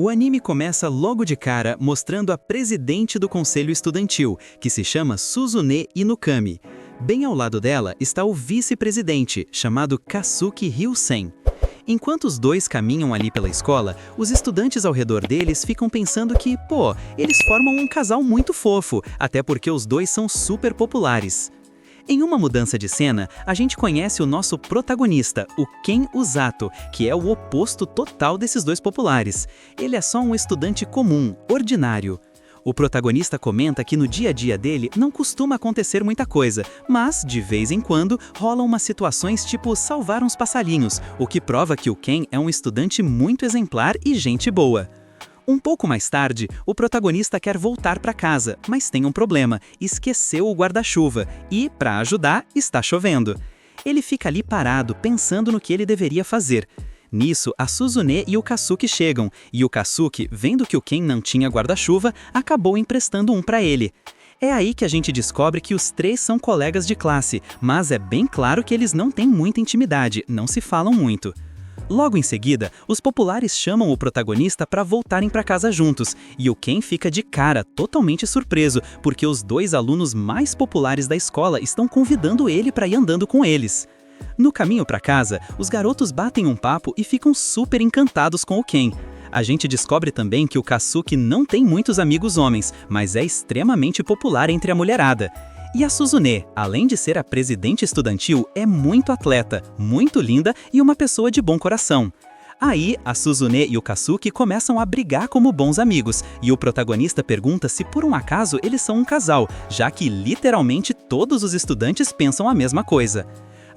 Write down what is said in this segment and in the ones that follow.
O anime começa logo de cara mostrando a presidente do conselho estudantil, que se chama Suzune Inukami. Bem ao lado dela está o vice-presidente, chamado Kasuki Ryusen. Enquanto os dois caminham ali pela escola, os estudantes ao redor deles ficam pensando que, eles formam um casal muito fofo, até porque os dois são super populares. Em uma mudança de cena, a gente conhece o nosso protagonista, o Ken Usato, que é o oposto total desses dois populares. Ele é só um estudante comum, ordinário. O protagonista comenta que no dia a dia dele não costuma acontecer muita coisa, mas, de vez em quando, rolam umas situações tipo salvar uns passarinhos, o que prova que o Ken é um estudante muito exemplar e gente boa. Um pouco mais tarde, o protagonista quer voltar para casa, mas tem um problema, esqueceu o guarda-chuva e, para ajudar, está chovendo. Ele fica ali parado, pensando no que ele deveria fazer. Nisso, a Suzune e o Kasuki chegam, e o Kasuki, vendo que o Ken não tinha guarda-chuva, acabou emprestando um para ele. É aí que a gente descobre que os três são colegas de classe, mas é bem claro que eles não têm muita intimidade, não se falam muito. Logo em seguida, os populares chamam o protagonista para voltarem para casa juntos, e o Ken fica de cara, totalmente surpreso, porque os dois alunos mais populares da escola estão convidando ele para ir andando com eles. No caminho para casa, os garotos batem um papo e ficam super encantados com o Ken. A gente descobre também que o Kasuki não tem muitos amigos homens, mas é extremamente popular entre a mulherada. E a Suzune, além de ser a presidente estudantil, é muito atleta, muito linda e uma pessoa de bom coração. Aí, a Suzune e o Kasuki começam a brigar como bons amigos, e o protagonista pergunta se por um acaso eles são um casal, já que literalmente todos os estudantes pensam a mesma coisa.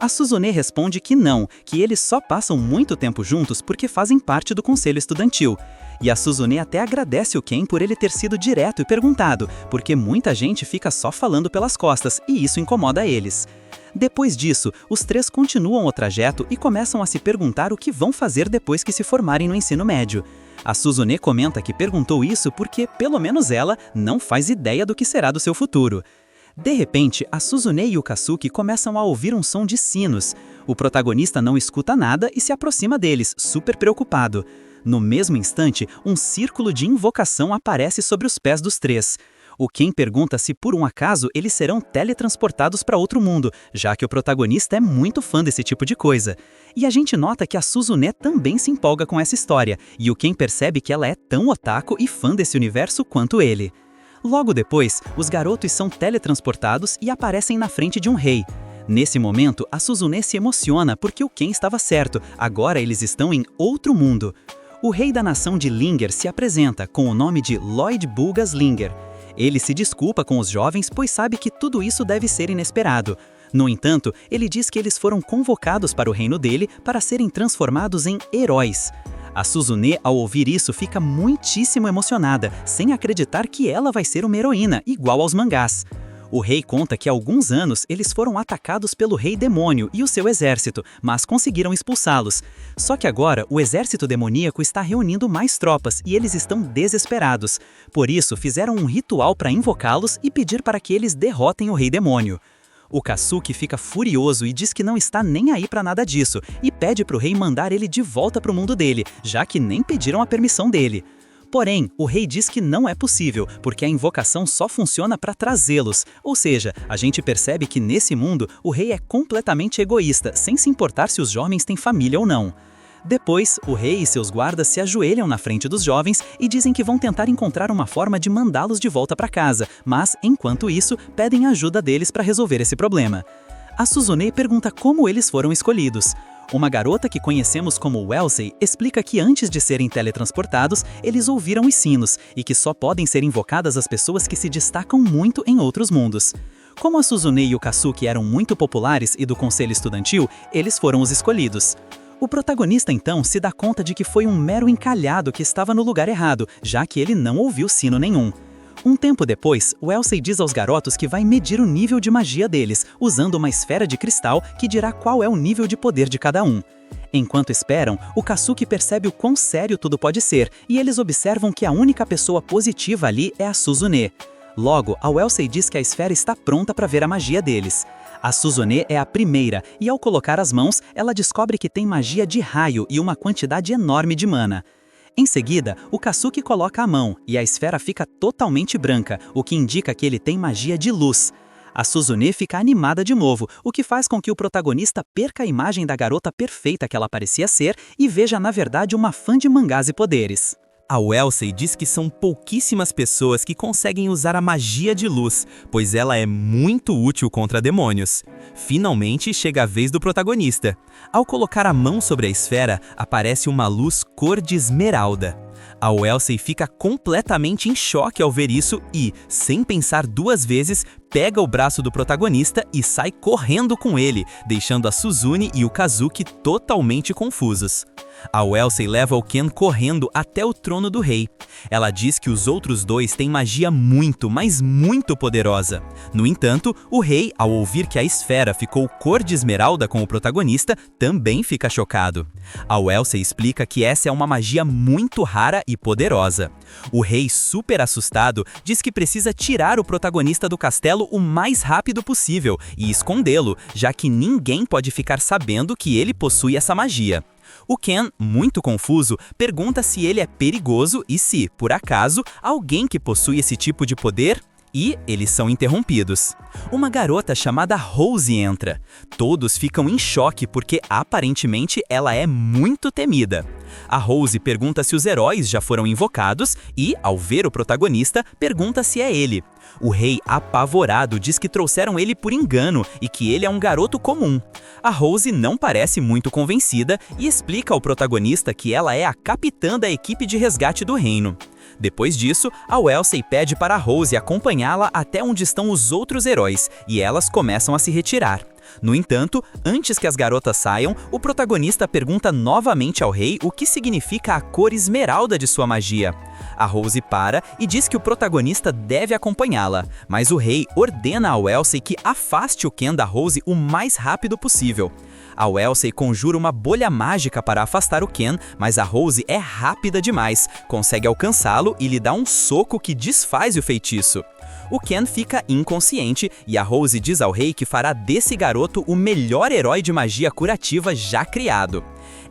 A Suzune responde que não, que eles só passam muito tempo juntos porque fazem parte do conselho estudantil. E a Suzune até agradece o Ken por ele ter sido direto e perguntado, porque muita gente fica só falando pelas costas e isso incomoda eles. Depois disso, os três continuam o trajeto e começam a se perguntar o que vão fazer depois que se formarem no ensino médio. A Suzune comenta que perguntou isso porque, pelo menos ela, não faz ideia do que será do seu futuro. De repente, a Suzune e o Kasuki começam a ouvir um som de sinos. O protagonista não escuta nada e se aproxima deles, super preocupado. No mesmo instante, um círculo de invocação aparece sobre os pés dos três. O Ken pergunta se por um acaso eles serão teletransportados para outro mundo, já que o protagonista é muito fã desse tipo de coisa. E a gente nota que a Suzune também se empolga com essa história, e o Ken percebe que ela é tão otaku e fã desse universo quanto ele. Logo depois, os garotos são teletransportados e aparecem na frente de um rei. Nesse momento, a Suzune se emociona porque o Ken estava certo, agora eles estão em outro mundo. O rei da nação de Linger se apresenta com o nome de Lloyd Bulgas Linger. Ele se desculpa com os jovens pois sabe que tudo isso deve ser inesperado. No entanto, ele diz que eles foram convocados para o reino dele para serem transformados em heróis. A Suzune, ao ouvir isso, fica muitíssimo emocionada, sem acreditar que ela vai ser uma heroína, igual aos mangás. O rei conta que há alguns anos eles foram atacados pelo Rei Demônio e o seu exército, mas conseguiram expulsá-los. Só que agora o exército demoníaco está reunindo mais tropas e eles estão desesperados. Por isso, fizeram um ritual para invocá-los e pedir para que eles derrotem o Rei Demônio. O Kasuki fica furioso e diz que não está nem aí para nada disso, e pede para o rei mandar ele de volta para o mundo dele, já que nem pediram a permissão dele. Porém, o rei diz que não é possível, porque a invocação só funciona para trazê-los, ou seja, a gente percebe que nesse mundo o rei é completamente egoísta, sem se importar se os jovens têm família ou não. Depois, o rei e seus guardas se ajoelham na frente dos jovens e dizem que vão tentar encontrar uma forma de mandá-los de volta para casa, mas, enquanto isso, pedem ajuda deles para resolver esse problema. A Suzune pergunta como eles foram escolhidos. Uma garota que conhecemos como Wellesley explica que antes de serem teletransportados, eles ouviram os sinos e que só podem ser invocadas as pessoas que se destacam muito em outros mundos. Como a Suzune e o Kasuki eram muito populares e do conselho estudantil, eles foram os escolhidos. O protagonista então se dá conta de que foi um mero encalhado que estava no lugar errado, já que ele não ouviu sino nenhum. Um tempo depois, Wellesley diz aos garotos que vai medir o nível de magia deles, usando uma esfera de cristal que dirá qual é o nível de poder de cada um. Enquanto esperam, o Kasuki percebe o quão sério tudo pode ser, e eles observam que a única pessoa positiva ali é a Suzune. Logo, a Wellesley diz que a esfera está pronta para ver a magia deles. A Suzune é a primeira, e ao colocar as mãos, ela descobre que tem magia de raio e uma quantidade enorme de mana. Em seguida, o Kasuki coloca a mão e a esfera fica totalmente branca, o que indica que ele tem magia de luz. A Suzune fica animada de novo, o que faz com que o protagonista perca a imagem da garota perfeita que ela parecia ser e veja na verdade uma fã de mangás e poderes. A Welsey diz que são pouquíssimas pessoas que conseguem usar a magia de luz, pois ela é muito útil contra demônios. Finalmente chega a vez do protagonista. Ao colocar a mão sobre a esfera, aparece uma luz cor de esmeralda. A Welsey fica completamente em choque ao ver isso e, sem pensar duas vezes, pega o braço do protagonista e sai correndo com ele, deixando a Suzune e o Kazuki totalmente confusos. A Welsey leva o Ken correndo até o trono do rei. Ela diz que os outros dois têm magia muito, mas muito poderosa. No entanto, o rei, ao ouvir que a esfera ficou cor de esmeralda com o protagonista, também fica chocado. A Welsey explica que essa é uma magia muito rara e poderosa. O rei, super assustado, diz que precisa tirar o protagonista do castelo o mais rápido possível e escondê-lo, já que ninguém pode ficar sabendo que ele possui essa magia. O Ken, muito confuso, pergunta se ele é perigoso e se, por acaso, alguém que possui esse tipo de poder... E eles são interrompidos. Uma garota chamada Rose entra. Todos ficam em choque porque aparentemente ela é muito temida. A Rose pergunta se os heróis já foram invocados e, ao ver o protagonista, pergunta se é ele. O rei, apavorado, diz que trouxeram ele por engano e que ele é um garoto comum. A Rose não parece muito convencida e explica ao protagonista que ela é a capitã da equipe de resgate do reino. Depois disso, a Welsey pede para a Rose acompanhá-la até onde estão os outros heróis, e elas começam a se retirar. No entanto, antes que as garotas saiam, o protagonista pergunta novamente ao rei o que significa a cor esmeralda de sua magia. A Rose para e diz que o protagonista deve acompanhá-la, mas o rei ordena a Welsey que afaste o Ken da Rose o mais rápido possível. A Welsey conjura uma bolha mágica para afastar o Ken, mas a Rose é rápida demais, consegue alcançá-lo e lhe dá um soco que desfaz o feitiço. O Ken fica inconsciente e a Rose diz ao rei que fará desse garoto o melhor herói de magia curativa já criado.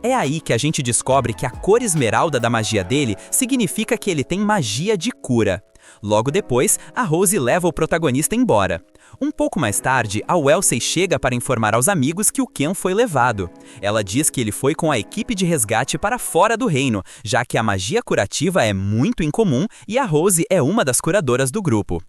É aí que a gente descobre que a cor esmeralda da magia dele significa que ele tem magia de cura. Logo depois, a Rose leva o protagonista embora. Um pouco mais tarde, a Welsey chega para informar aos amigos que o Ken foi levado. Ela diz que ele foi com a equipe de resgate para fora do reino, já que a magia curativa é muito incomum e a Rose é uma das curadoras do grupo.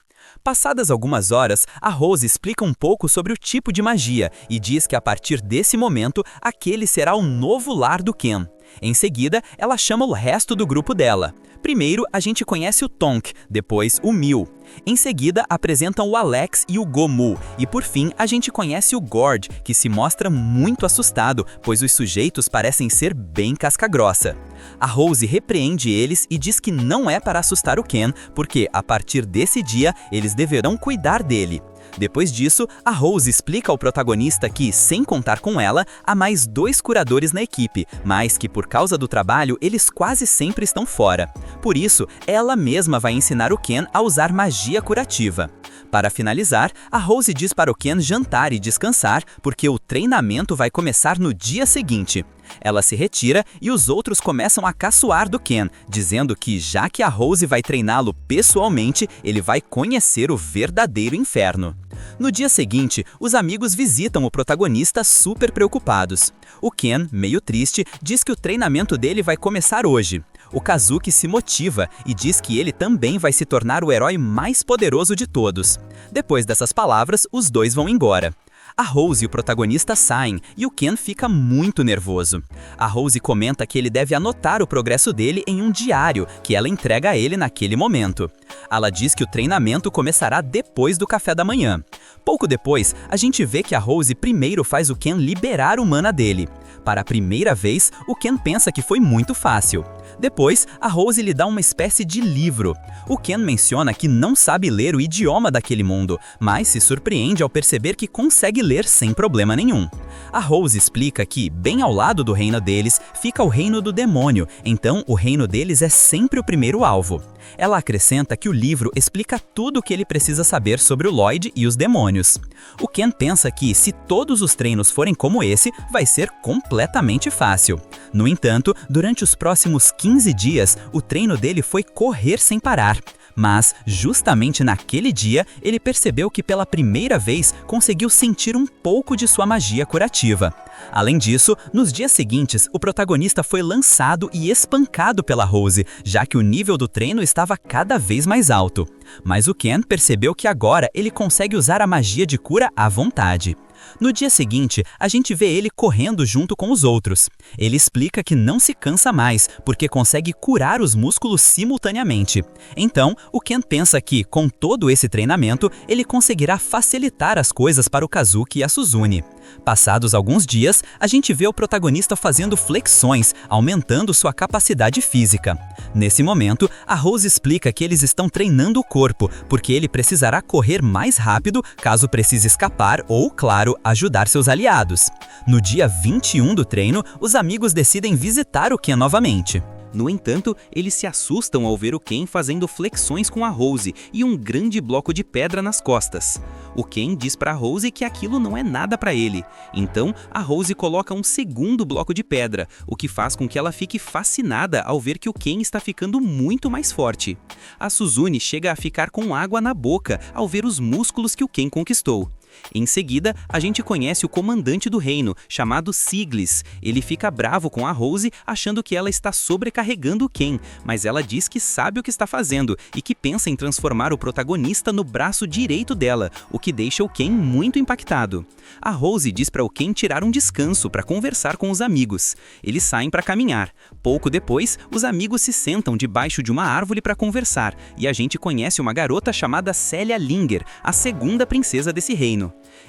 Passadas algumas horas, a Rose explica um pouco sobre o tipo de magia e diz que a partir desse momento, aquele será o novo lar do Ken. Em seguida, ela chama o resto do grupo dela. Primeiro, a gente conhece o Tonk, depois o Mil. Em seguida, apresentam o Alex e o Gomu. E por fim, a gente conhece o Gord, que se mostra muito assustado, pois os sujeitos parecem ser bem casca-grossa. A Rose repreende eles e diz que não é para assustar o Ken, porque a partir desse dia, eles deverão cuidar dele. Depois disso, a Rose explica ao protagonista que, sem contar com ela, há mais 2 curadores na equipe, mas que por causa do trabalho, eles quase sempre estão fora. Por isso, ela mesma vai ensinar o Ken a usar magia curativa. Para finalizar, a Rose diz para o Ken jantar e descansar, porque o treinamento vai começar no dia seguinte. Ela se retira e os outros começam a caçoar do Ken, dizendo que já que a Rose vai treiná-lo pessoalmente, ele vai conhecer o verdadeiro inferno. No dia seguinte, os amigos visitam o protagonista super preocupados. O Ken, meio triste, diz que o treinamento dele vai começar hoje. O Kazuki se motiva e diz que ele também vai se tornar o herói mais poderoso de todos. Depois dessas palavras, os dois vão embora. A Rose e o protagonista saem e o Ken fica muito nervoso. A Rose comenta que ele deve anotar o progresso dele em um diário que ela entrega a ele naquele momento. Ela diz que o treinamento começará depois do café da manhã. Pouco depois, a gente vê que a Rose primeiro faz o Ken liberar o mana dele. Para a primeira vez, o Ken pensa que foi muito fácil. Depois, a Rose lhe dá uma espécie de livro. O Ken menciona que não sabe ler o idioma daquele mundo, mas se surpreende ao perceber que consegue ler sem problema nenhum. A Rose explica que, bem ao lado do reino deles, fica o reino do demônio, então o reino deles é sempre o primeiro alvo. Ela acrescenta que o livro explica tudo o que ele precisa saber sobre o Lloyd e os demônios. O Ken pensa que, se todos os treinos forem como esse, vai ser completamente fácil. No entanto, durante os próximos 15 dias, o treino dele foi correr sem parar. Mas, justamente naquele dia, ele percebeu que pela primeira vez conseguiu sentir um pouco de sua magia curativa. Além disso, nos dias seguintes, o protagonista foi lançado e espancado pela Rose, já que o nível do treino estava cada vez mais alto. Mas o Ken percebeu que agora ele consegue usar a magia de cura à vontade. No dia seguinte, a gente vê ele correndo junto com os outros. Ele explica que não se cansa mais, porque consegue curar os músculos simultaneamente. Então, o Ken pensa que, com todo esse treinamento, ele conseguirá facilitar as coisas para o Kazuki e a Suzune. Passados alguns dias, a gente vê o protagonista fazendo flexões, aumentando sua capacidade física. Nesse momento, a Rose explica que eles estão treinando o corpo, porque ele precisará correr mais rápido caso precise escapar ou, claro, ajudar seus aliados. No dia 21 do treino, os amigos decidem visitar o Ken novamente. No entanto, eles se assustam ao ver o Ken fazendo flexões com a Rose e um grande bloco de pedra nas costas. O Ken diz para a Rose que aquilo não é nada para ele. Então, a Rose coloca um segundo bloco de pedra, o que faz com que ela fique fascinada ao ver que o Ken está ficando muito mais forte. A Suzune chega a ficar com água na boca ao ver os músculos que o Ken conquistou. Em seguida, a gente conhece o comandante do reino, chamado Siglis. Ele fica bravo com a Rose, achando que ela está sobrecarregando o Ken, mas ela diz que sabe o que está fazendo e que pensa em transformar o protagonista no braço direito dela, o que deixa o Ken muito impactado. A Rose diz para o Ken tirar um descanso para conversar com os amigos. Eles saem para caminhar. Pouco depois, os amigos se sentam debaixo de uma árvore para conversar, e a gente conhece uma garota chamada Celia Linger, a segunda princesa desse reino.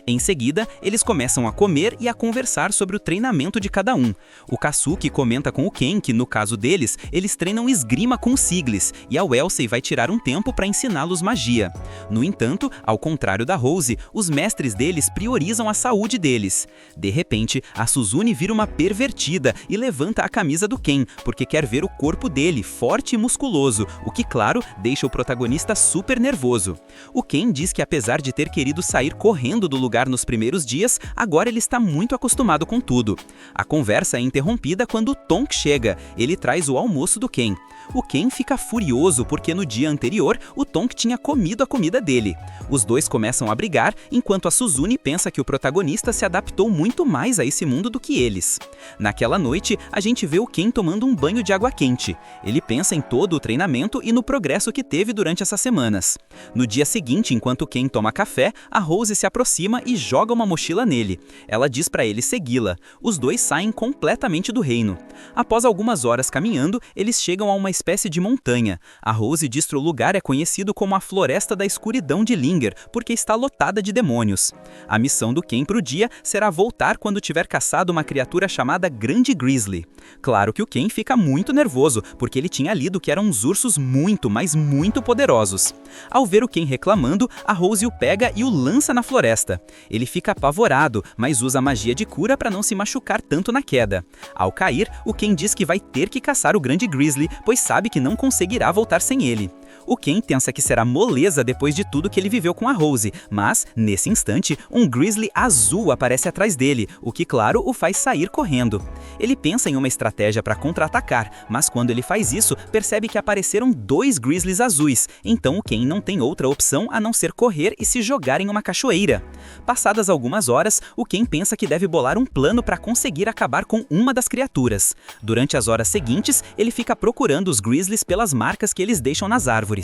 Em seguida, eles começam a comer e a conversar sobre o treinamento de cada um. O Kazuki comenta com o Ken que, no caso deles, eles treinam esgrima com Siglis, e a Wellesley vai tirar um tempo para ensiná-los magia. No entanto, ao contrário da Rose, os mestres deles priorizam a saúde deles. De repente, a Suzune vira uma pervertida e levanta a camisa do Ken, porque quer ver o corpo dele, forte e musculoso, o que, claro, deixa o protagonista super nervoso. O Ken diz que, apesar de ter querido sair correndo do lugar nos primeiros dias, agora ele está muito acostumado com tudo. A conversa é interrompida quando o Tonk chega. Ele traz o almoço do Ken. O Ken fica furioso porque no dia anterior o Tonk tinha comido a comida dele. Os dois começam a brigar, enquanto a Suzune pensa que o protagonista se adaptou muito mais a esse mundo do que eles. Naquela noite, a gente vê o Ken tomando um banho de água quente. Ele pensa em todo o treinamento e no progresso que teve durante essas semanas. No dia seguinte, enquanto o Ken toma café, a Rose se aproxima e joga uma mochila nele. Ela diz para ele segui-la. Os dois saem completamente do reino. Após algumas horas caminhando, eles chegam a uma espécie de montanha. A Rose diz que o lugar é conhecido como a Floresta da Escuridão de Linger, porque está lotada de demônios. A missão do Ken pro dia será voltar quando tiver caçado uma criatura chamada Grande Grizzly. Claro que o Ken fica muito nervoso, porque ele tinha lido que eram uns ursos muito, mas muito poderosos. Ao ver o Ken reclamando, a Rose o pega e o lança na floresta. Ele fica apavorado, mas usa a magia de cura para não se machucar tanto na queda. Ao cair, o Ken diz que vai ter que caçar o Grande Grizzly, pois sabe que não conseguirá voltar sem ele. O Ken pensa que será moleza depois de tudo que ele viveu com a Rose, mas, nesse instante, um Grizzly azul aparece atrás dele, o que, claro, o faz sair correndo. Ele pensa em uma estratégia para contra-atacar, mas quando ele faz isso, percebe que apareceram 2 Grizzlies azuis, então o Ken não tem outra opção a não ser correr e se jogar em uma cachoeira. Passadas algumas horas, o Ken pensa que deve bolar um plano para conseguir acabar com uma das criaturas. Durante as horas seguintes, ele fica procurando os Grizzlies pelas marcas que eles deixam nas árvores.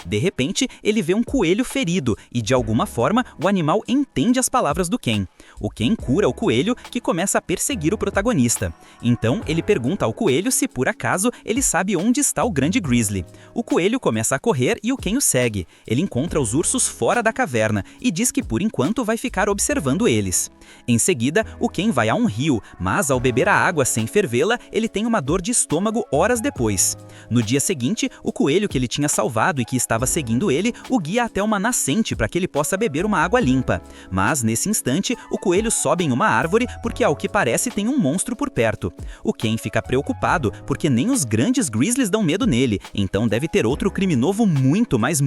De repente, ele vê um coelho ferido e, de alguma forma, o animal entende as palavras do Ken. O Ken cura o coelho, que começa a perseguir o protagonista. Então, ele pergunta ao coelho se, por acaso, ele sabe onde está o Grande Grizzly. O coelho começa a correr e o Ken o segue. Ele encontra os ursos fora da caverna e diz que, por enquanto, vai ficar observando eles. Em seguida, o Ken vai a um rio, mas ao beber a água sem fervê-la, ele tem uma dor de estômago horas depois. No dia seguinte, o coelho que ele tinha salvado malvado e que estava seguindo ele o guia até uma nascente para que ele possa beber uma água limpa. Mas, nesse instante, o coelho sobe em uma árvore porque, ao que parece, tem um monstro por perto. O Ken fica preocupado porque nem os grandes grizzlies dão medo nele, então deve ter outro criminoso muito mais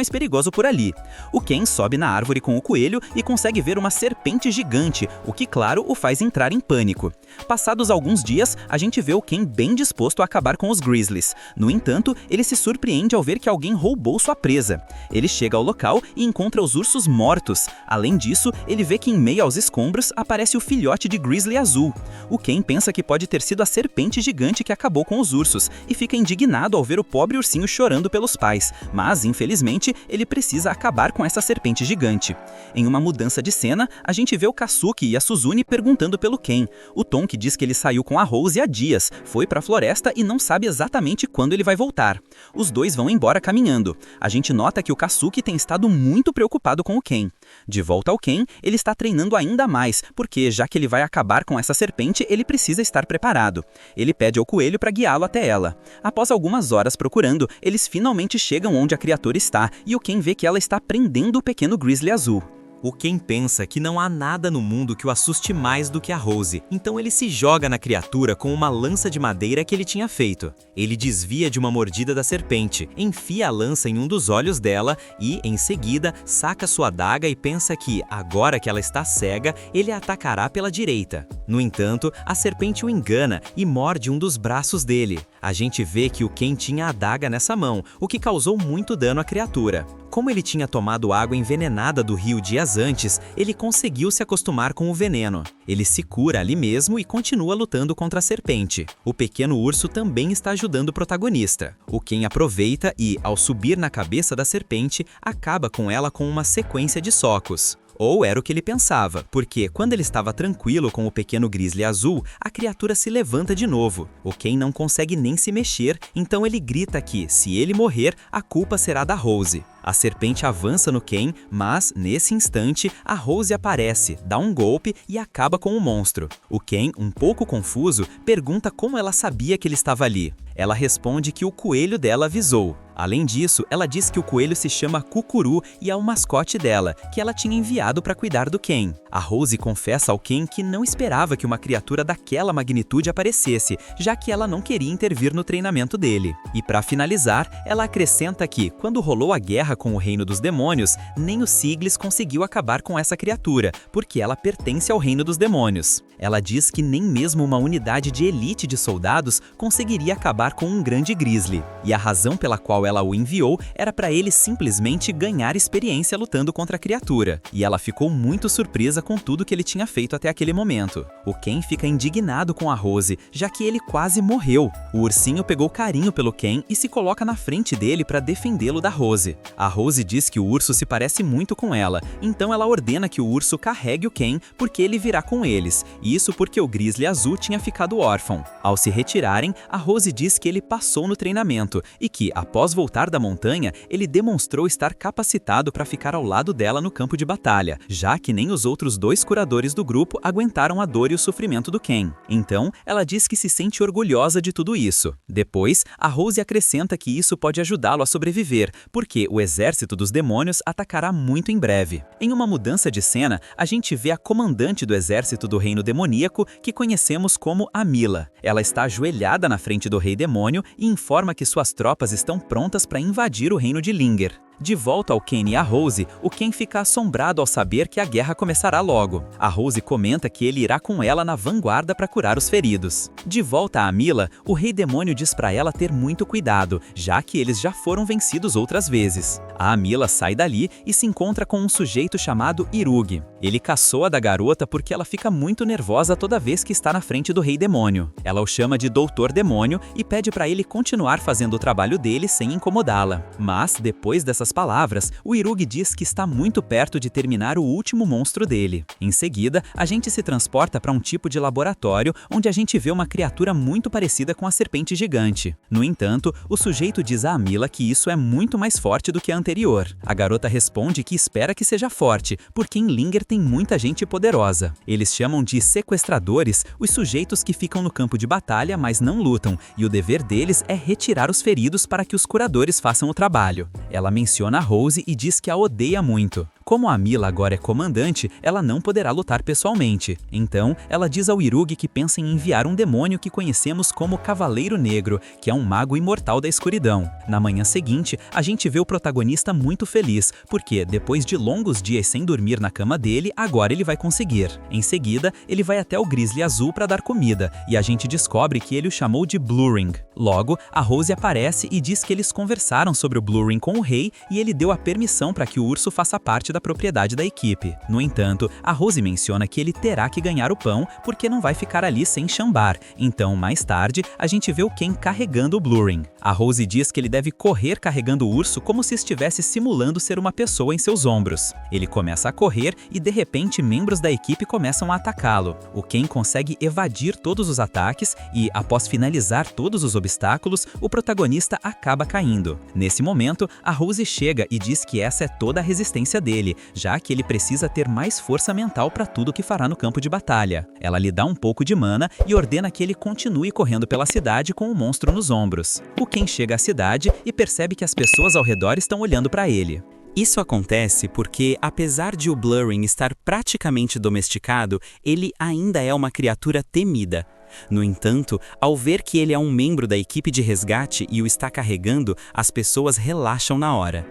perigoso por ali. O Ken sobe na árvore com o coelho e consegue ver uma serpente gigante, o que, claro, o faz entrar em pânico. Passados alguns dias, a gente vê o Ken bem disposto a acabar com os grizzlies. No entanto, ele se surpreende ao ver que alguém roubou sua presa. Ele chega ao local e encontra os ursos mortos. Além disso, ele vê que em meio aos escombros aparece o filhote de grizzly azul. O Ken pensa que pode ter sido a serpente gigante que acabou com os ursos e fica indignado ao ver o pobre ursinho chorando pelos pais, mas infelizmente ele precisa acabar com essa serpente gigante. Em uma mudança de cena, a gente vê o Kasuki e a Suzune perguntando pelo Ken. O Tom, que diz que ele saiu com a Rose há dias, foi para a floresta e não sabe exatamente quando ele vai voltar. Os dois vão embora caminhando. A gente nota que o Kasuki tem estado muito preocupado com o Ken. De volta ao Ken, ele está treinando ainda mais, porque já que ele vai acabar com essa serpente, ele precisa estar preparado. Ele pede ao coelho para guiá-lo até ela. Após algumas horas procurando, eles finalmente chegam onde a criatura está e o Ken vê que ela está prendendo o pequeno grizzly azul. O Ken pensa que não há nada no mundo que o assuste mais do que a Rose, então ele se joga na criatura com uma lança de madeira que ele tinha feito. Ele desvia de uma mordida da serpente, enfia a lança em um dos olhos dela e, em seguida, saca sua adaga e pensa que, agora que ela está cega, ele a atacará pela direita. No entanto, a serpente o engana e morde um dos braços dele. A gente vê que o Ken tinha a adaga nessa mão, o que causou muito dano à criatura. Como ele tinha tomado água envenenada do rio dias antes, ele conseguiu se acostumar com o veneno. Ele se cura ali mesmo e continua lutando contra a serpente. O pequeno urso também está ajudando o protagonista. O Ken aproveita e, ao subir na cabeça da serpente, acaba com ela com uma sequência de socos. Ou era o que ele pensava, porque quando ele estava tranquilo com o pequeno grizzly azul, a criatura se levanta de novo. O Ken não consegue nem se mexer, então ele grita que, se ele morrer, a culpa será da Rose. A serpente avança no Ken, mas, nesse instante, a Rose aparece, dá um golpe e acaba com o monstro. O Ken, um pouco confuso, pergunta como ela sabia que ele estava ali. Ela responde que o coelho dela avisou. Além disso, ela diz que o coelho se chama Kukuru e é o mascote dela, que ela tinha enviado para cuidar do Ken. A Rose confessa ao Ken que não esperava que uma criatura daquela magnitude aparecesse, já que ela não queria intervir no treinamento dele. E para finalizar, ela acrescenta que, quando rolou a guerra com o Reino dos Demônios, nem o Siglis conseguiu acabar com essa criatura, porque ela pertence ao Reino dos Demônios. Ela diz que nem mesmo uma unidade de elite de soldados conseguiria acabar com um grande grizzly, e a razão pela qual ela o enviou era para ele simplesmente ganhar experiência lutando contra a criatura, e ela ficou muito surpresa com tudo que ele tinha feito até aquele momento. O Ken fica indignado com a Rose, já que ele quase morreu. O ursinho pegou carinho pelo Ken e se coloca na frente dele para defendê-lo da Rose. A Rose diz que o urso se parece muito com ela, então ela ordena que o urso carregue o Ken porque ele virá com eles, isso porque o grizzly azul tinha ficado órfão. Ao se retirarem, a Rose diz que ele passou no treinamento e que, após voltar da montanha, ele demonstrou estar capacitado para ficar ao lado dela no campo de batalha, já que nem os outros dois curadores do grupo aguentaram a dor e o sofrimento do Ken. Então, ela diz que se sente orgulhosa de tudo isso. Depois, a Rose acrescenta que isso pode ajudá-lo a sobreviver, porque o exército dos demônios atacará muito em breve. Em uma mudança de cena, a gente vê a comandante do exército do reino demoníaco, que conhecemos como Amila. Ela está ajoelhada na frente do rei demônio e informa que suas tropas estão prontas para invadir o reino de Linger. De volta ao Ken e a Rose, o Ken fica assombrado ao saber que a guerra começará logo. A Rose comenta que ele irá com ela na vanguarda para curar os feridos. De volta a Amila, o rei demônio diz para ela ter muito cuidado, já que eles já foram vencidos outras vezes. A Amila sai dali e se encontra com um sujeito chamado Irug. Ele caçoa da garota porque ela fica muito nervosa toda vez que está na frente do rei demônio. Ela o chama de Doutor Demônio e pede para ele continuar fazendo o trabalho dele sem incomodá-la. Mas, depois dessa essas palavras, o Irugi diz que está muito perto de terminar o último monstro dele. Em seguida, a gente se transporta para um tipo de laboratório onde a gente vê uma criatura muito parecida com a serpente gigante. No entanto, o sujeito diz a Amila que isso é muito mais forte do que a anterior. A garota responde que espera que seja forte, porque em Linger tem muita gente poderosa. Eles chamam de sequestradores os sujeitos que ficam no campo de batalha, mas não lutam, e o dever deles é retirar os feridos para que os curadores façam o trabalho. Ela menciona a Rose e diz que a odeia muito. Como a Amila agora é comandante, ela não poderá lutar pessoalmente. Então, ela diz ao Irugi que pensa em enviar um demônio que conhecemos como Cavaleiro Negro, que é um mago imortal da escuridão. Na manhã seguinte, a gente vê o protagonista muito feliz, porque, depois de longos dias sem dormir na cama dele, agora ele vai conseguir. Em seguida, ele vai até o Grizzly Azul para dar comida, e a gente descobre que ele o chamou de Blue Ring. Logo, a Rose aparece e diz que eles conversaram sobre o Blue Ring com o rei e ele deu a permissão para que o urso faça parte da propriedade da equipe. No entanto, a Rose menciona que ele terá que ganhar o pão porque não vai ficar ali sem chambar. Então, mais tarde, a gente vê o Ken carregando o Blue Ring. A Rose diz que ele deve correr carregando o urso como se estivesse simulando ser uma pessoa em seus ombros. Ele começa a correr e, de repente, membros da equipe começam a atacá-lo. O Ken consegue evadir todos os ataques e, após finalizar todos os obstáculos, o protagonista acaba caindo. Nesse momento, a Rose chega e diz que essa é toda a resistência dele, já que ele precisa ter mais força mental para tudo que fará no campo de batalha. Ela lhe dá um pouco de mana e ordena que ele continue correndo pela cidade com o monstro nos ombros. O Ken chega à cidade e percebe que as pessoas ao redor estão olhando para ele. Isso acontece porque, apesar de o Blue Ring estar praticamente domesticado, ele ainda é uma criatura temida. No entanto, ao ver que ele é um membro da equipe de resgate e o está carregando, as pessoas relaxam na hora.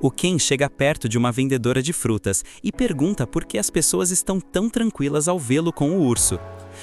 O Ken chega perto de uma vendedora de frutas e pergunta por que as pessoas estão tão tranquilas ao vê-lo com o urso.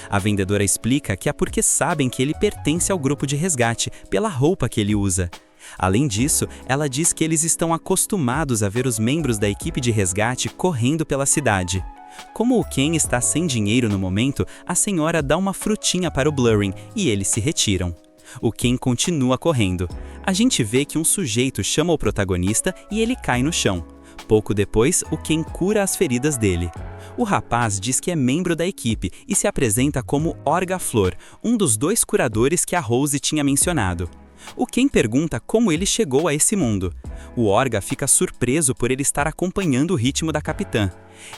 A vendedora explica que é porque sabem que ele pertence ao grupo de resgate, pela roupa que ele usa. Além disso, ela diz que eles estão acostumados a ver os membros da equipe de resgate correndo pela cidade. Como o Ken está sem dinheiro no momento, a senhora dá uma frutinha para o Blue Ring e eles se retiram. O Ken continua correndo. A gente vê que um sujeito chama o protagonista e ele cai no chão. Pouco depois, o Ken cura as feridas dele. O rapaz diz que é membro da equipe e se apresenta como Orga Flor, um dos 2 curadores que a Rose tinha mencionado. O Ken pergunta como ele chegou a esse mundo. O Orga fica surpreso por ele estar acompanhando o ritmo da capitã.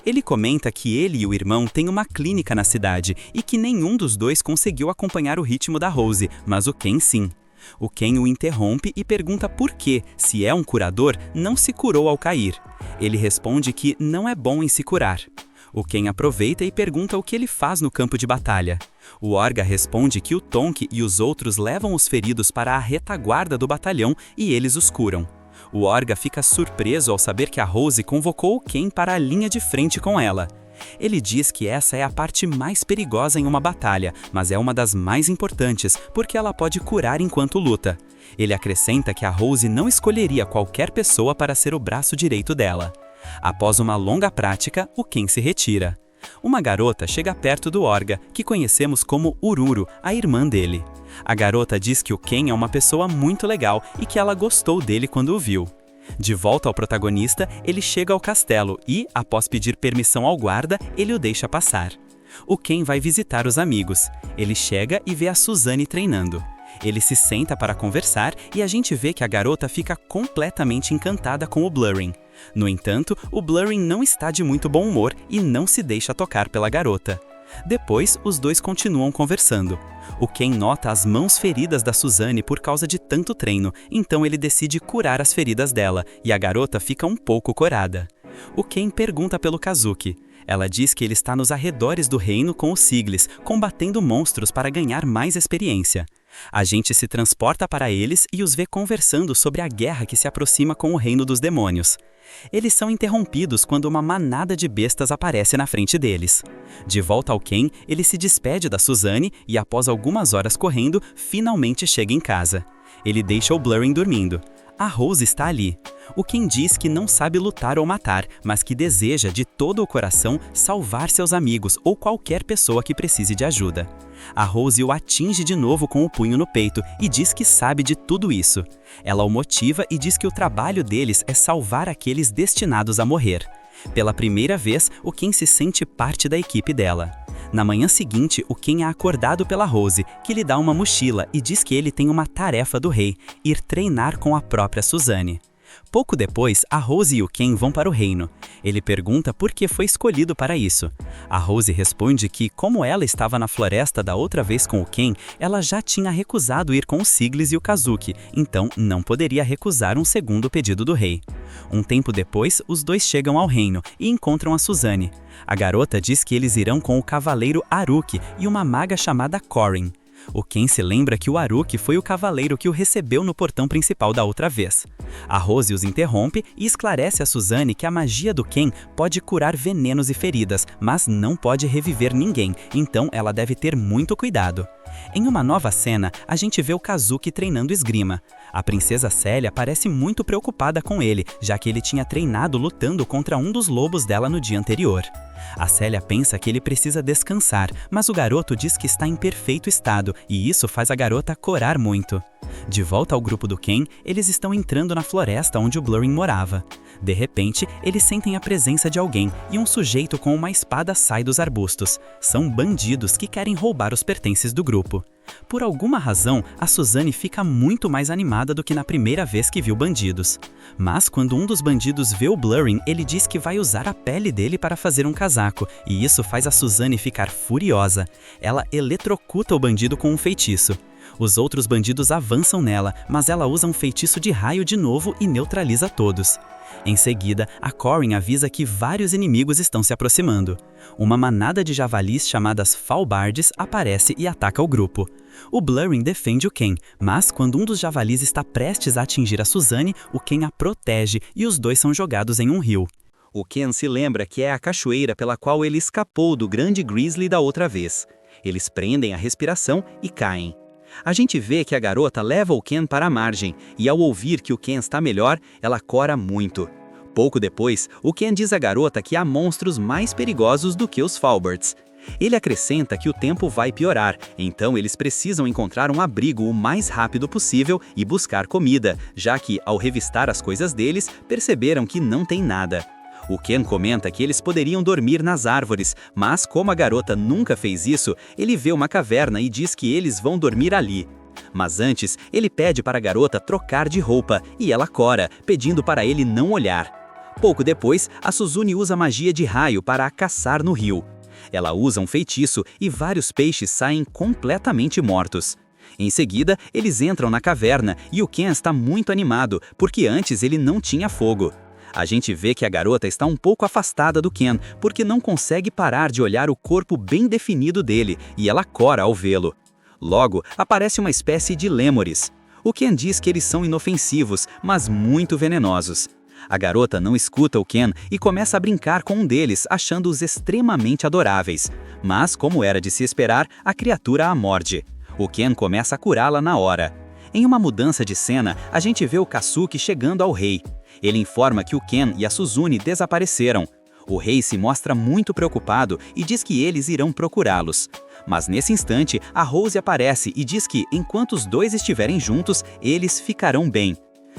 Ele comenta que ele e o irmão têm uma clínica na cidade e que nenhum dos 2 conseguiu acompanhar o ritmo da Rose, mas o Ken sim. O Ken o interrompe e pergunta por que, se é um curador, não se curou ao cair. Ele responde que não é bom em se curar. O Ken aproveita e pergunta o que ele faz no campo de batalha. O Orga responde que o Tonk e os outros levam os feridos para a retaguarda do batalhão e eles os curam. O Orga fica surpreso ao saber que a Rose convocou o Ken para a linha de frente com ela. Ele diz que essa é a parte mais perigosa em uma batalha, mas é uma das mais importantes, porque ela pode curar enquanto luta. Ele acrescenta que a Rose não escolheria qualquer pessoa para ser o braço direito dela. Após uma longa prática, o Ken se retira. Uma garota chega perto do Orga, que conhecemos como Ururu, a irmã dele. A garota diz que o Ken é uma pessoa muito legal e que ela gostou dele quando o viu. De volta ao protagonista, ele chega ao castelo e, após pedir permissão ao guarda, ele o deixa passar. O Ken vai visitar os amigos. Ele chega e vê a Suzane treinando. Ele se senta para conversar e a gente vê que a garota fica completamente encantada com o Blue Ring. No entanto, o Blue Ring não está de muito bom humor e não se deixa tocar pela garota. Depois, os 2 continuam conversando. O Ken nota as mãos feridas da Suzane por causa de tanto treino, então ele decide curar as feridas dela, e a garota fica um pouco corada. O Ken pergunta pelo Kazuki. Ela diz que ele está nos arredores do reino com os Sigils, combatendo monstros para ganhar mais experiência. A gente se transporta para eles e os vê conversando sobre a guerra que se aproxima com o reino dos demônios. Eles são interrompidos quando uma manada de bestas aparece na frente deles. De volta ao Ken, ele se despede da Suzane e, após algumas horas correndo, finalmente chega em casa. Ele deixa o Blue Ring dormindo. A Rose está ali. O Ken diz que não sabe lutar ou matar, mas que deseja de todo o coração salvar seus amigos ou qualquer pessoa que precise de ajuda. A Rose o atinge de novo com o punho no peito e diz que sabe de tudo isso. Ela o motiva e diz que o trabalho deles é salvar aqueles destinados a morrer. Pela primeira vez, o Ken se sente parte da equipe dela. Na manhã seguinte, o Ken é acordado pela Rose, que lhe dá uma mochila e diz que ele tem uma tarefa do rei, ir treinar com a própria Suzane. Pouco depois, a Rose e o Ken vão para o reino. Ele pergunta por que foi escolhido para isso. A Rose responde que, como ela estava na floresta da outra vez com o Ken, ela já tinha recusado ir com o Siglis e o Kazuki, então não poderia recusar um segundo pedido do rei. Um tempo depois, os dois chegam ao reino e encontram a Suzane. A garota diz que eles irão com o cavaleiro Haruki e uma maga chamada Corin. O Ken se lembra que o Haruki foi o cavaleiro que o recebeu no portão principal da outra vez. A Rose os interrompe e esclarece a Suzane que a magia do Ken pode curar venenos e feridas, mas não pode reviver ninguém, então ela deve ter muito cuidado. Em uma nova cena, a gente vê o Kazuki treinando esgrima. A princesa Célia parece muito preocupada com ele, já que ele tinha treinado lutando contra um dos lobos dela no dia anterior. A Célia pensa que ele precisa descansar, mas o garoto diz que está em perfeito estado, e isso faz a garota corar muito. De volta ao grupo do Ken, eles estão entrando na floresta onde o Blurring morava. De repente, eles sentem a presença de alguém, e um sujeito com uma espada sai dos arbustos. São bandidos que querem roubar os pertences do grupo. Por alguma razão, a Suzane fica muito mais animada do que na primeira vez que viu bandidos. Mas quando um dos bandidos vê o Blurring, ele diz que vai usar a pele dele para fazer um casaco, e isso faz a Suzane ficar furiosa. Ela eletrocuta o bandido com um feitiço. Os outros bandidos avançam nela, mas ela usa um feitiço de raio de novo e neutraliza todos. Em seguida, a Corin avisa que vários inimigos estão se aproximando. Uma manada de javalis chamadas Falbardes aparece e ataca o grupo. O Blurring defende o Ken, mas quando um dos javalis está prestes a atingir a Suzane, o Ken a protege e os dois são jogados em um rio. O Ken se lembra que é a cachoeira pela qual ele escapou do grande Grizzly da outra vez. Eles prendem a respiração e caem. A gente vê que a garota leva o Ken para a margem, e ao ouvir que o Ken está melhor, ela cora muito. Pouco depois, o Ken diz à garota que há monstros mais perigosos do que os Falbards. Ele acrescenta que o tempo vai piorar, então eles precisam encontrar um abrigo o mais rápido possível e buscar comida, já que, ao revistar as coisas deles, perceberam que não tem nada. O Ken comenta que eles poderiam dormir nas árvores, mas como a garota nunca fez isso, ele vê uma caverna e diz que eles vão dormir ali. Mas antes, ele pede para a garota trocar de roupa, e ela cora, pedindo para ele não olhar. Pouco depois, a Suzune usa magia de raio para a caçar no rio. Ela usa um feitiço e vários peixes saem completamente mortos. Em seguida, eles entram na caverna e o Ken está muito animado, porque antes ele não tinha fogo. A gente vê que a garota está um pouco afastada do Ken, porque não consegue parar de olhar o corpo bem definido dele, e ela cora ao vê-lo. Logo, aparece uma espécie de lêmures. O Ken diz que eles são inofensivos, mas muito venenosos. A garota não escuta o Ken e começa a brincar com um deles, achando-os extremamente adoráveis. Mas, como era de se esperar, a criatura a morde. O Ken começa a curá-la na hora. Em uma mudança de cena, a gente vê o Kazuki chegando ao rei. Ele informa que o Ken e a Suzune desapareceram. O rei se mostra muito preocupado e diz que eles irão procurá-los. Mas nesse instante, a Rose aparece e diz que, enquanto os dois estiverem juntos, eles ficarão bem.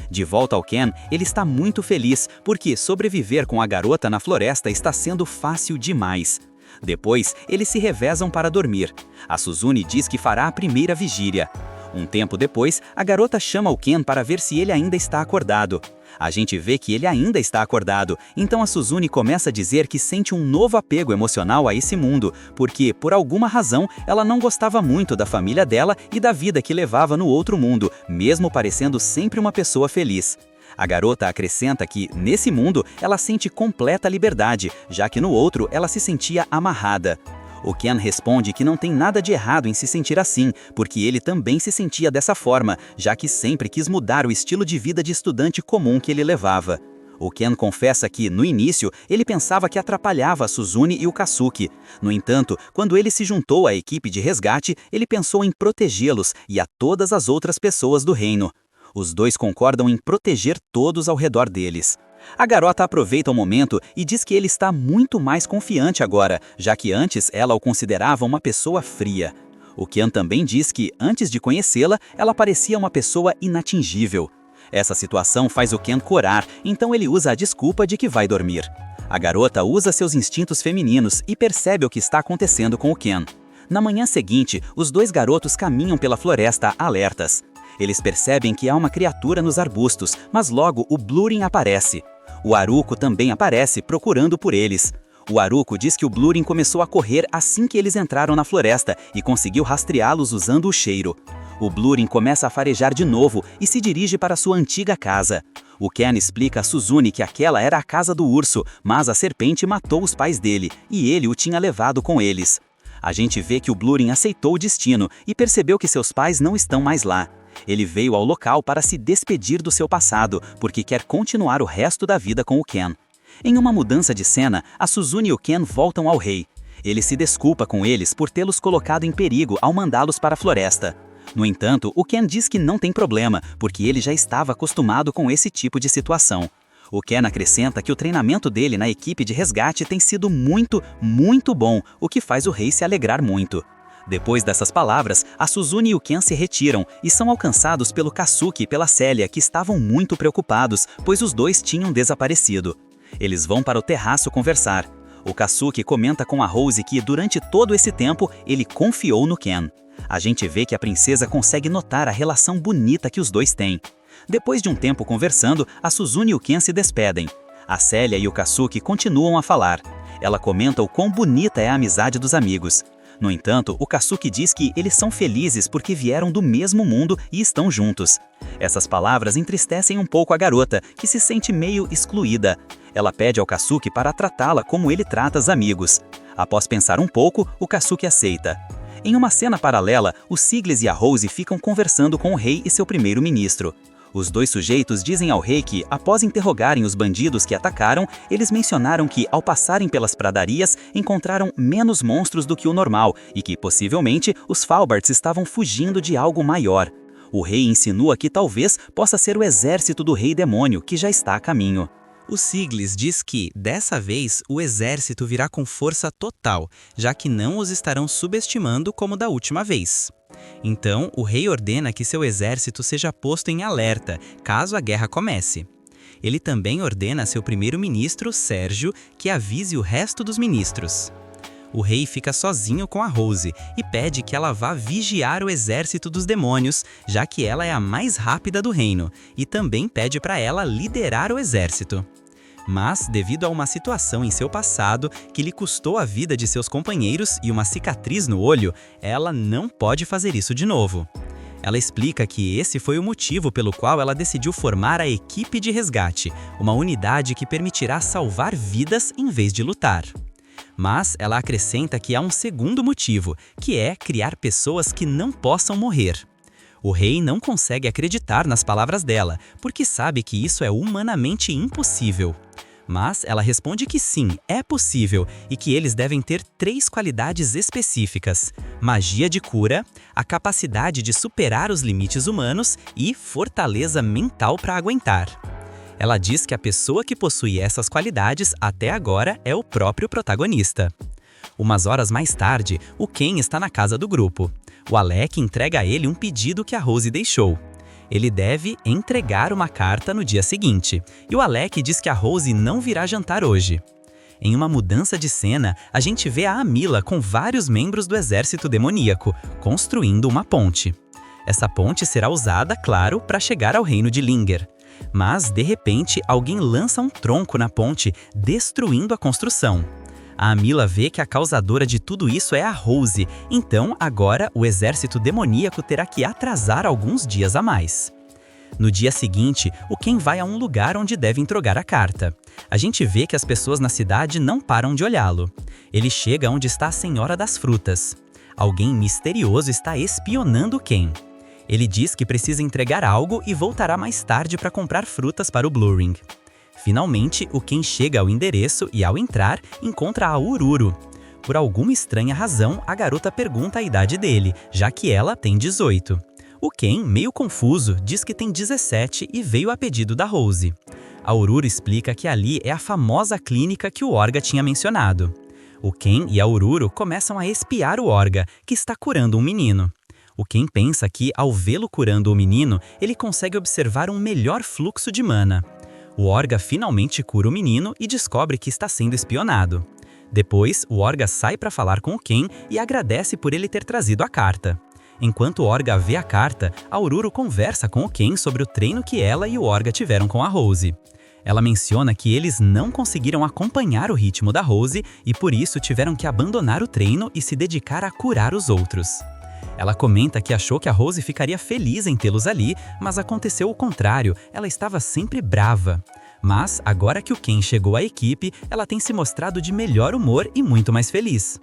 De volta ao Ken, ele está muito feliz, porque sobreviver com a garota na floresta está sendo fácil demais. Depois, eles se revezam para dormir. A Suzune diz que fará a primeira vigília. Um tempo depois, a garota chama o Ken para ver se ele ainda está acordado. A gente vê que ele ainda está acordado, então a Suzune começa a dizer que sente um novo apego emocional a esse mundo, porque, por alguma razão, ela não gostava muito da família dela e da vida que levava no outro mundo, mesmo parecendo sempre uma pessoa feliz. A garota acrescenta que, nesse mundo, ela sente completa liberdade, já que no outro ela se sentia amarrada. O Ken responde que não tem nada de errado em se sentir assim, porque ele também se sentia dessa forma, já que sempre quis mudar o estilo de vida de estudante comum que ele levava. O Ken confessa que, no início, ele pensava que atrapalhava a Suzune e o Kazuki. No entanto, quando ele se juntou à equipe de resgate, ele pensou em protegê-los e a todas as outras pessoas do reino. Os dois concordam em proteger todos ao redor deles. A garota aproveita o momento e diz que ele está muito mais confiante agora, já que antes ela o considerava uma pessoa fria. O Ken também diz que, antes de conhecê-la, ela parecia uma pessoa inatingível. Essa situação faz o Ken corar, então ele usa a desculpa de que vai dormir. A garota usa seus instintos femininos e percebe o que está acontecendo com o Ken. Na manhã seguinte, os dois garotos caminham pela floresta alertas. Eles percebem que há uma criatura nos arbustos, mas logo o Blurring aparece. O Aruko também aparece, procurando por eles. O Aruko diz que o Blurring começou a correr assim que eles entraram na floresta e conseguiu rastreá-los usando o cheiro. O Blurring começa a farejar de novo e se dirige para sua antiga casa. O Ken explica a Suzune que aquela era a casa do urso, mas a serpente matou os pais dele e ele o tinha levado com eles. A gente vê que o Blurring aceitou o destino e percebeu que seus pais não estão mais lá. Ele veio ao local para se despedir do seu passado, porque quer continuar o resto da vida com o Ken. Em uma mudança de cena, a Suzune e o Ken voltam ao rei. Ele se desculpa com eles por tê-los colocado em perigo ao mandá-los para a floresta. No entanto, o Ken diz que não tem problema, porque ele já estava acostumado com esse tipo de situação. O Ken acrescenta que o treinamento dele na equipe de resgate tem sido muito, muito bom, o que faz o rei se alegrar muito. Depois dessas palavras, a Suzune e o Ken se retiram e são alcançados pelo Kasuki e pela Célia, que estavam muito preocupados, pois os dois tinham desaparecido. Eles vão para o terraço conversar. O Kasuki comenta com a Rose que, durante todo esse tempo, ele confiou no Ken. A gente vê que a princesa consegue notar a relação bonita que os dois têm. Depois de um tempo conversando, a Suzune e o Ken se despedem. A Célia e o Kasuki continuam a falar. Ela comenta o quão bonita é a amizade dos amigos. No entanto, o Kasuki diz que eles são felizes porque vieram do mesmo mundo e estão juntos. Essas palavras entristecem um pouco a garota, que se sente meio excluída. Ela pede ao Kasuki para tratá-la como ele trata os amigos. Após pensar um pouco, o Kasuki aceita. Em uma cena paralela, o Siglis e a Rose ficam conversando com o rei e seu primeiro-ministro. Os dois sujeitos dizem ao rei que, após interrogarem os bandidos que atacaram, eles mencionaram que, ao passarem pelas pradarias, encontraram menos monstros do que o normal e que, possivelmente, os Falbarts estavam fugindo de algo maior. O rei insinua que talvez possa ser o exército do rei demônio que já está a caminho. O Siglis diz que, dessa vez, o exército virá com força total, já que não os estarão subestimando como da última vez. Então, o rei ordena que seu exército seja posto em alerta, caso a guerra comece. Ele também ordena a seu primeiro-ministro, Sérgio, que avise o resto dos ministros. O rei fica sozinho com a Rose e pede que ela vá vigiar o exército dos demônios, já que ela é a mais rápida do reino, e também pede para ela liderar o exército. Mas, devido a uma situação em seu passado que lhe custou a vida de seus companheiros e uma cicatriz no olho, ela não pode fazer isso de novo. Ela explica que esse foi o motivo pelo qual ela decidiu formar a equipe de resgate, uma unidade que permitirá salvar vidas em vez de lutar. Mas ela acrescenta que há um segundo motivo, que é criar pessoas que não possam morrer. O rei não consegue acreditar nas palavras dela, porque sabe que isso é humanamente impossível. Mas ela responde que sim, é possível e que eles devem ter 3 qualidades específicas: magia de cura, a capacidade de superar os limites humanos e fortaleza mental para aguentar. Ela diz que a pessoa que possui essas qualidades até agora é o próprio protagonista. Umas horas mais tarde, o Ken está na casa do grupo. O Alec entrega a ele um pedido que a Rose deixou. Ele deve entregar uma carta no dia seguinte, e o Alec diz que a Rose não virá jantar hoje. Em uma mudança de cena, a gente vê a Amila com vários membros do exército demoníaco, construindo uma ponte. Essa ponte será usada, claro, para chegar ao reino de Linger. Mas, de repente, alguém lança um tronco na ponte, destruindo a construção. A Amila vê que a causadora de tudo isso é a Rose, então agora o exército demoníaco terá que atrasar alguns dias a mais. No dia seguinte, o Ken vai a um lugar onde deve entregar a carta. A gente vê que as pessoas na cidade não param de olhá-lo. Ele chega onde está a Senhora das Frutas. Alguém misterioso está espionando o Ken. Ele diz que precisa entregar algo e voltará mais tarde para comprar frutas para o Blurring. Finalmente, o Ken chega ao endereço e, ao entrar, encontra a Ururu. Por alguma estranha razão, a garota pergunta a idade dele, já que ela tem 18. O Ken, meio confuso, diz que tem 17 e veio a pedido da Rose. A Oruro explica que ali é a famosa clínica que o Orga tinha mencionado. O Ken e a Oruro começam a espiar o Orga, que está curando um menino. O Ken pensa que, ao vê-lo curando o menino, ele consegue observar um melhor fluxo de mana. O Orga finalmente cura o menino e descobre que está sendo espionado. Depois, o Orga sai para falar com o Ken e agradece por ele ter trazido a carta. Enquanto o Orga vê a carta, a Oruro conversa com o Ken sobre o treino que ela e o Orga tiveram com a Rose. Ela menciona que eles não conseguiram acompanhar o ritmo da Rose e por isso tiveram que abandonar o treino e se dedicar a curar os outros. Ela comenta que achou que a Rose ficaria feliz em tê-los ali, mas aconteceu o contrário, ela estava sempre brava. Mas, agora que o Ken chegou à equipe, ela tem se mostrado de melhor humor e muito mais feliz.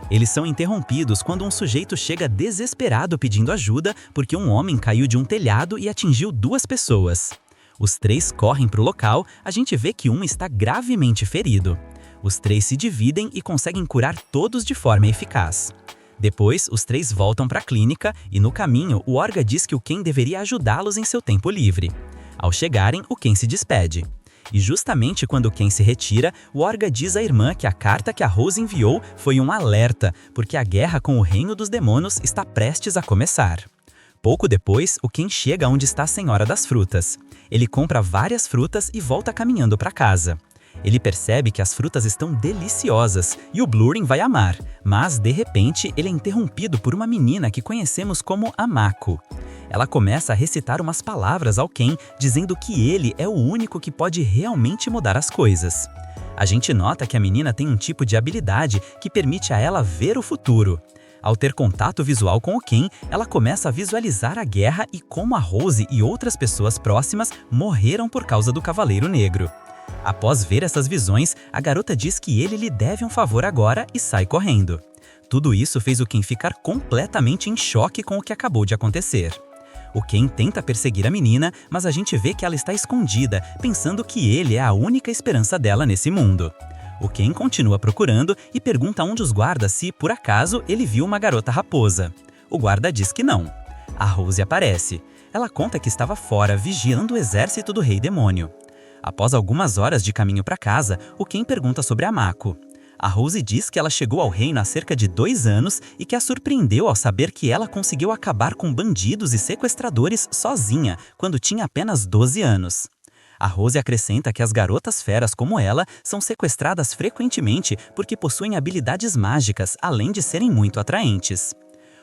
Eles são interrompidos quando um sujeito chega desesperado pedindo ajuda porque um homem caiu de um telhado e atingiu 2 pessoas. Os 3 correm para o local, a gente vê que um está gravemente ferido. Os 3 se dividem e conseguem curar todos de forma eficaz. Depois, os 3 voltam para a clínica e no caminho o Orga diz que o Ken deveria ajudá-los em seu tempo livre. Ao chegarem, o Ken se despede. E justamente quando o Ken se retira, o Orga diz à irmã que a carta que a Rose enviou foi um alerta, porque a guerra com o Reino dos Demônios está prestes a começar. Pouco depois, o Ken chega onde está a Senhora das Frutas. Ele compra várias frutas e volta caminhando para casa. Ele percebe que as frutas estão deliciosas e o Blúrin vai amar, mas de repente ele é interrompido por uma menina que conhecemos como a Mako. Ela começa a recitar umas palavras ao Ken, dizendo que ele é o único que pode realmente mudar as coisas. A gente nota que a menina tem um tipo de habilidade que permite a ela ver o futuro. Ao ter contato visual com o Ken, ela começa a visualizar a guerra e como a Rose e outras pessoas próximas morreram por causa do Cavaleiro Negro. Após ver essas visões, a garota diz que ele lhe deve um favor agora e sai correndo. Tudo isso fez o Ken ficar completamente em choque com o que acabou de acontecer. O Ken tenta perseguir a menina, mas a gente vê que ela está escondida, pensando que ele é a única esperança dela nesse mundo. O Ken continua procurando e pergunta a um dos guardas se, por acaso, ele viu uma garota raposa. O guarda diz que não. A Rose aparece. Ela conta que estava fora, vigiando o exército do Rei Demônio. Após algumas horas de caminho para casa, o Ken pergunta sobre a Mako. A Rose diz que ela chegou ao reino há cerca de 2 anos e que a surpreendeu ao saber que ela conseguiu acabar com bandidos e sequestradores sozinha, quando tinha apenas 12 anos. A Rose acrescenta que as garotas feras como ela são sequestradas frequentemente porque possuem habilidades mágicas, além de serem muito atraentes.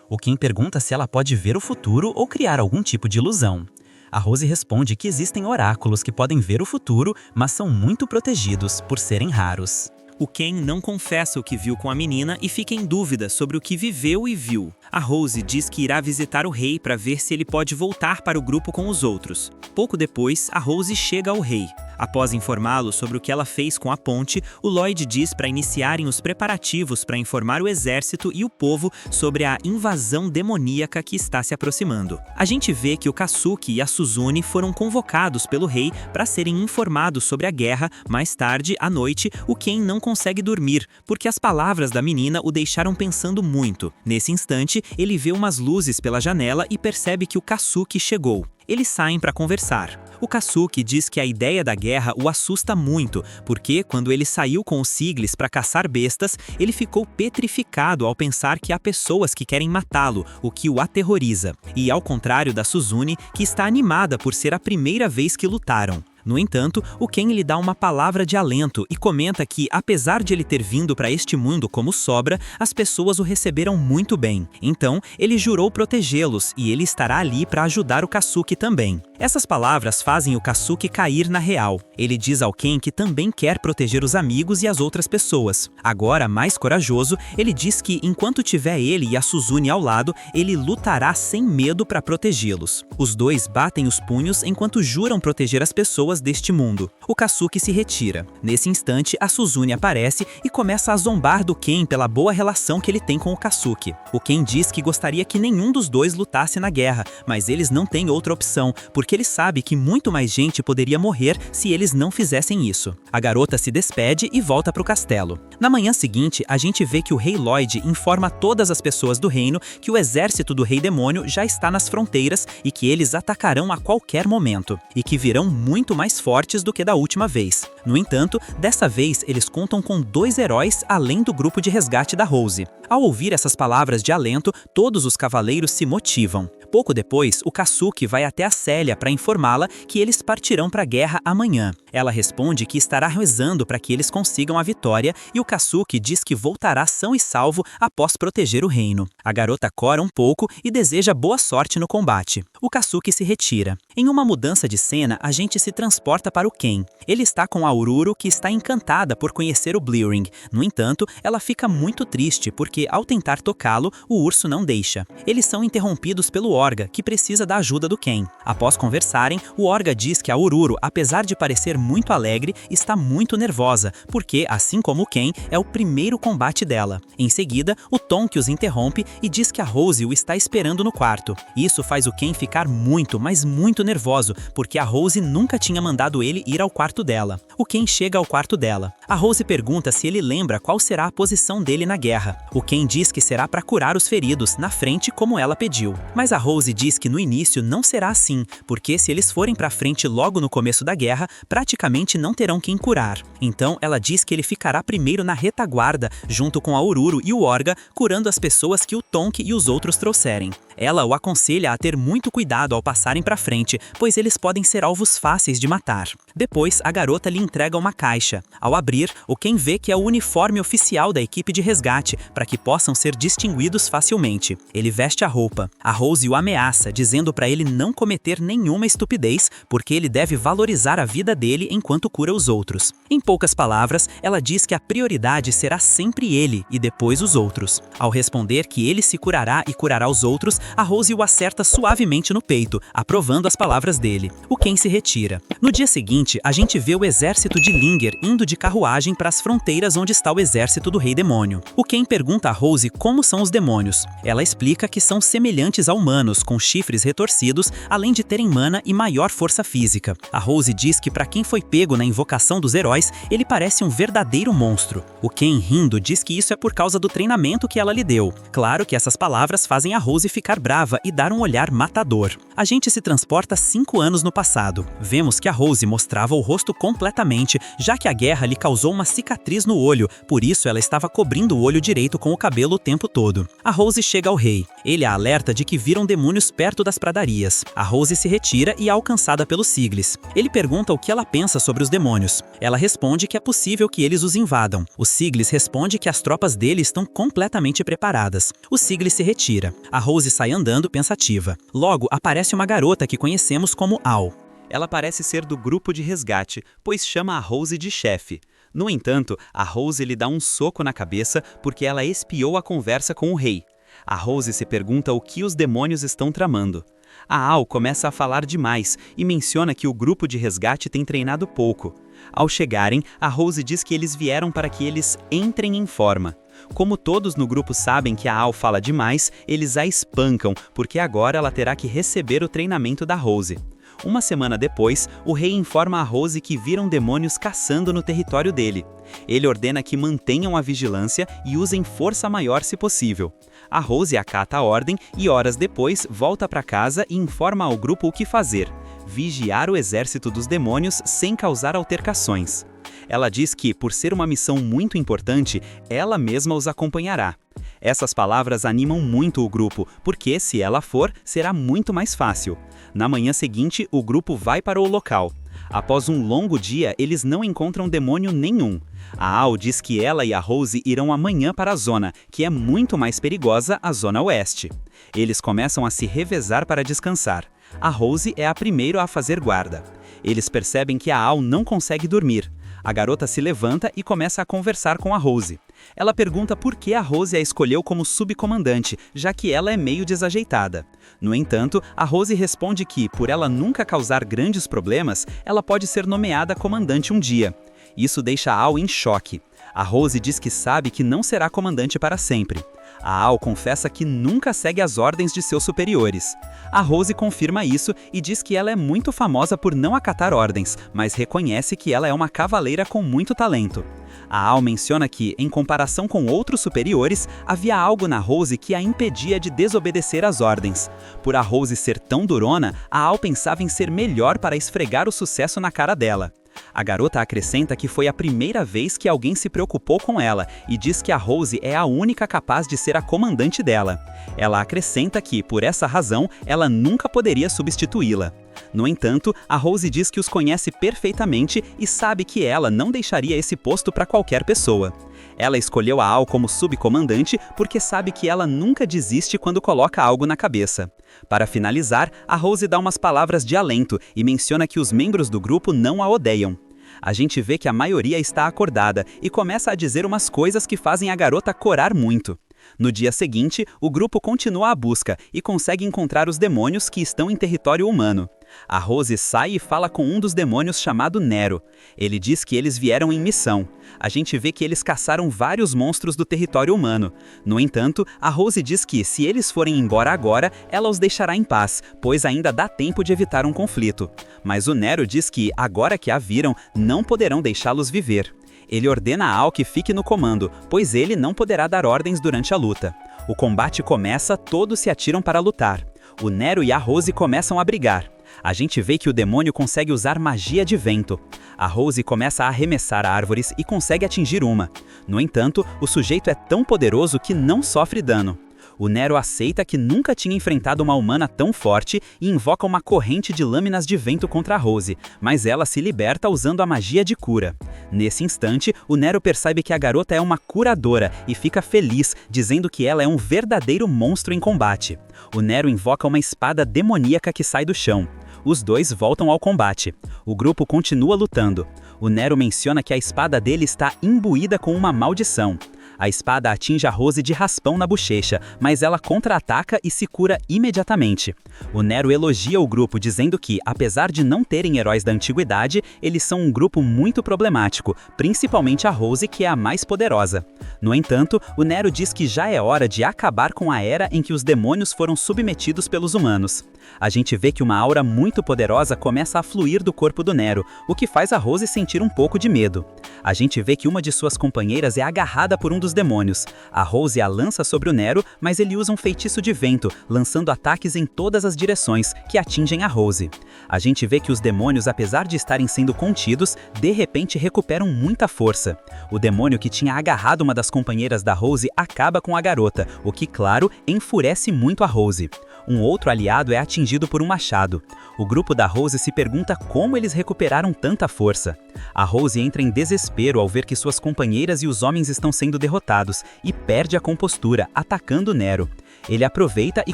O Ken pergunta se ela pode ver o futuro ou criar algum tipo de ilusão. A Rose responde que existem oráculos que podem ver o futuro, mas são muito protegidos por serem raros. O Ken não confessa o que viu com a menina e fica em dúvida sobre o que viveu e viu. A Rose diz que irá visitar o rei para ver se ele pode voltar para o grupo com os outros. Pouco depois, a Rose chega ao rei. Após informá-lo sobre o que ela fez com a ponte, o Lloyd diz para iniciarem os preparativos para informar o exército e o povo sobre a invasão demoníaca que está se aproximando. A gente vê que o Kasuki e a Suzune foram convocados pelo rei para serem informados sobre a guerra. Mais tarde, à noite, o Ken não consegue dormir, porque as palavras da menina o deixaram pensando muito. Nesse instante, ele vê umas luzes pela janela e percebe que o Kasuki chegou. Eles saem para conversar. O Kasuki diz que a ideia da guerra o assusta muito, porque quando ele saiu com os Sigils para caçar bestas, ele ficou petrificado ao pensar que há pessoas que querem matá-lo, o que o aterroriza. E ao contrário da Suzune, que está animada por ser a primeira vez que lutaram. No entanto, o Ken lhe dá uma palavra de alento e comenta que, apesar de ele ter vindo para este mundo como sobra, as pessoas o receberam muito bem. Então, ele jurou protegê-los e ele estará ali para ajudar o Kasuki também. Essas palavras fazem o Kasuki cair na real. Ele diz ao Ken que também quer proteger os amigos e as outras pessoas. Agora, mais corajoso, ele diz que, enquanto tiver ele e a Suzune ao lado, ele lutará sem medo para protegê-los. Os dois batem os punhos enquanto juram proteger as pessoas deste mundo. O Kasuki se retira. Nesse instante, a Suzune aparece e começa a zombar do Ken pela boa relação que ele tem com o Kasuki. O Ken diz que gostaria que nenhum dos dois lutasse na guerra, mas eles não têm outra opção, porque porque ele sabe que muito mais gente poderia morrer se eles não fizessem isso. A garota se despede e volta para o castelo. Na manhã seguinte, a gente vê que o Rei Lloyd informa a todas as pessoas do reino que o exército do Rei Demônio já está nas fronteiras e que eles atacarão a qualquer momento, e que virão muito mais fortes do que da última vez. No entanto, dessa vez eles contam com 2 heróis além do grupo de resgate da Rose. Ao ouvir essas palavras de alento, todos os cavaleiros se motivam. Pouco depois, o Kasuke vai até a Célia para informá-la que eles partirão para a guerra amanhã. Ela responde que estará rezando para que eles consigam a vitória e o Kasuke diz que voltará são e salvo após proteger o reino. A garota cora um pouco e deseja boa sorte no combate. O Kasuke se retira. Em uma mudança de cena, a gente se transporta para o Ken. Ele está com a Ururu, que está encantada por conhecer o Blearing. No entanto, ela fica muito triste porque, ao tentar tocá-lo, o urso não deixa. Eles são interrompidos pelo Orga, que precisa da ajuda do Ken. Após conversarem, o Orga diz que a Ururu, apesar de parecer muito alegre, está muito nervosa, porque, assim como o Ken, é o primeiro combate dela. Em seguida, o Tonk os interrompe e diz que a Rose o está esperando no quarto. Isso faz o Ken ficar muito, mas muito nervoso, porque a Rose nunca tinha mandado ele ir ao quarto dela. O Ken chega ao quarto dela. A Rose pergunta se ele lembra qual será a posição dele na guerra. O Ken diz que será para curar os feridos, na frente como ela pediu. Mas a Rose diz que no início não será assim, porque se eles forem para frente logo no começo da guerra, praticamente não terão quem curar. Então ela diz que ele ficará primeiro na retaguarda, junto com a Ururu e o Orga, curando as pessoas que o Tonk e os outros trouxerem. Ela o aconselha a ter muito cuidado ao passarem para frente, pois eles podem ser alvos fáceis de matar. Depois, a garota lhe entrega uma caixa. Ao abrir, o Ken vê que é o uniforme oficial da equipe de resgate, para que possam ser distinguidos facilmente. Ele veste a roupa. A Rose o ameaça, dizendo para ele não cometer nenhuma estupidez, porque ele deve valorizar a vida dele enquanto cura os outros. Em poucas palavras, ela diz que a prioridade será sempre ele e depois os outros. Ao responder que ele se curará e curará os outros, a Rose o acerta suavemente no peito, aprovando as palavras dele. O Ken se retira. No dia seguinte, a gente vê o exército de Linger indo de carruagem para as fronteiras onde está o exército do Rei Demônio. O Ken pergunta a Rose como são os demônios. Ela explica que são semelhantes a humanos, com chifres retorcidos, além de terem mana e maior força física. A Rose diz que para quem foi pego na invocação dos heróis, ele parece um verdadeiro monstro. O Ken, rindo, diz que isso é por causa do treinamento que ela lhe deu. Claro que essas palavras fazem a Rose ficar brava e dar um olhar matador. A gente se transporta 5 anos no passado. Vemos que a Rose mostrava o rosto completamente, já que a guerra lhe causou uma cicatriz no olho, por isso ela estava cobrindo o olho direito com o cabelo o tempo todo. A Rose chega ao rei. Ele a alerta de que viram demônios perto das pradarias. A Rose se retira e é alcançada pelos Siglis. Ele pergunta o que ela pensa sobre os demônios. Ela responde que é possível que eles os invadam. O Siglis responde que as tropas dele estão completamente preparadas. O Siglis se retira. A Rose sai andando pensativa. Logo, aparece uma garota que conhecemos como Al. Ela parece ser do grupo de resgate, pois chama a Rose de chefe. No entanto, a Rose lhe dá um soco na cabeça porque ela espiou a conversa com o rei. A Rose se pergunta o que os demônios estão tramando. A Al começa a falar demais e menciona que o grupo de resgate tem treinado pouco. Ao chegarem, a Rose diz que eles vieram para que eles entrem em forma. Como todos no grupo sabem que a Al fala demais, eles a espancam, porque agora ela terá que receber o treinamento da Rose. Uma semana depois, o rei informa a Rose que viram demônios caçando no território dele. Ele ordena que mantenham a vigilância e usem força maior se possível. A Rose acata a ordem e horas depois volta para casa e informa ao grupo o que fazer: vigiar o exército dos demônios sem causar altercações. Ela diz que, por ser uma missão muito importante, ela mesma os acompanhará. Essas palavras animam muito o grupo, porque se ela for, será muito mais fácil. Na manhã seguinte, o grupo vai para o local. Após um longo dia, eles não encontram demônio nenhum. A Al diz que ela e a Rose irão amanhã para a zona, que é muito mais perigosa, a zona oeste. Eles começam a se revezar para descansar. A Rose é a primeira a fazer guarda. Eles percebem que a Al não consegue dormir. A garota se levanta e começa a conversar com a Rose. Ela pergunta por que a Rose a escolheu como subcomandante, já que ela é meio desajeitada. No entanto, a Rose responde que, por ela nunca causar grandes problemas, ela pode ser nomeada comandante um dia. Isso deixa a Al em choque. A Rose diz que sabe que não será comandante para sempre. A Al confessa que nunca segue as ordens de seus superiores. A Rose confirma isso e diz que ela é muito famosa por não acatar ordens, mas reconhece que ela é uma cavaleira com muito talento. A Al menciona que, em comparação com outros superiores, havia algo na Rose que a impedia de desobedecer às ordens. Por a Rose ser tão durona, a Al pensava em ser melhor para esfregar o sucesso na cara dela. A garota acrescenta que foi a primeira vez que alguém se preocupou com ela e diz que a Rose é a única capaz de ser a comandante dela. Ela acrescenta que, por essa razão, ela nunca poderia substituí-la. No entanto, a Rose diz que os conhece perfeitamente e sabe que ela não deixaria esse posto para qualquer pessoa. Ela escolheu a Al como subcomandante porque sabe que ela nunca desiste quando coloca algo na cabeça. Para finalizar, a Rose dá umas palavras de alento e menciona que os membros do grupo não a odeiam. A gente vê que a maioria está acordada e começa a dizer umas coisas que fazem a garota corar muito. No dia seguinte, o grupo continua a busca e consegue encontrar os demônios que estão em território humano. A Rose sai e fala com um dos demônios chamado Nero. Ele diz que eles vieram em missão. A gente vê que eles caçaram vários monstros do território humano. No entanto, a Rose diz que, se eles forem embora agora, ela os deixará em paz, pois ainda dá tempo de evitar um conflito. Mas o Nero diz que, agora que a viram, não poderão deixá-los viver. Ele ordena a Al que fique no comando, pois ele não poderá dar ordens durante a luta. O combate começa, todos se atiram para lutar. O Nero e a Rose começam a brigar. A gente vê que o demônio consegue usar magia de vento. A Rose começa a arremessar árvores e consegue atingir uma. No entanto, o sujeito é tão poderoso que não sofre dano. O Nero aceita que nunca tinha enfrentado uma humana tão forte e invoca uma corrente de lâminas de vento contra a Rose, mas ela se liberta usando a magia de cura. Nesse instante, o Nero percebe que a garota é uma curadora e fica feliz, dizendo que ela é um verdadeiro monstro em combate. O Nero invoca uma espada demoníaca que sai do chão. Os dois voltam ao combate. O grupo continua lutando. O Nero menciona que a espada dele está imbuída com uma maldição. A espada atinge a Rose de raspão na bochecha, mas ela contra-ataca e se cura imediatamente. O Nero elogia o grupo, dizendo que, apesar de não terem heróis da antiguidade, eles são um grupo muito problemático, principalmente a Rose, que é a mais poderosa. No entanto, o Nero diz que já é hora de acabar com a era em que os demônios foram submetidos pelos humanos. A gente vê que uma aura muito poderosa começa a fluir do corpo do Nero, o que faz a Rose sentir um pouco de medo. A gente vê que uma de suas companheiras é agarrada por um dos demônios. A Rose a lança sobre o Nero, mas ele usa um feitiço de vento, lançando ataques em todas as direções, que atingem a Rose. A gente vê que os demônios, apesar de estarem sendo contidos, de repente recuperam muita força. O demônio que tinha agarrado uma das companheiras da Rose acaba com a garota, o que, claro, enfurece muito a Rose. Um outro aliado é atingido por um machado. O grupo da Rose se pergunta como eles recuperaram tanta força. A Rose entra em desespero ao ver que suas companheiras e os homens estão sendo derrotados e perde a compostura, atacando Nero. Ele aproveita e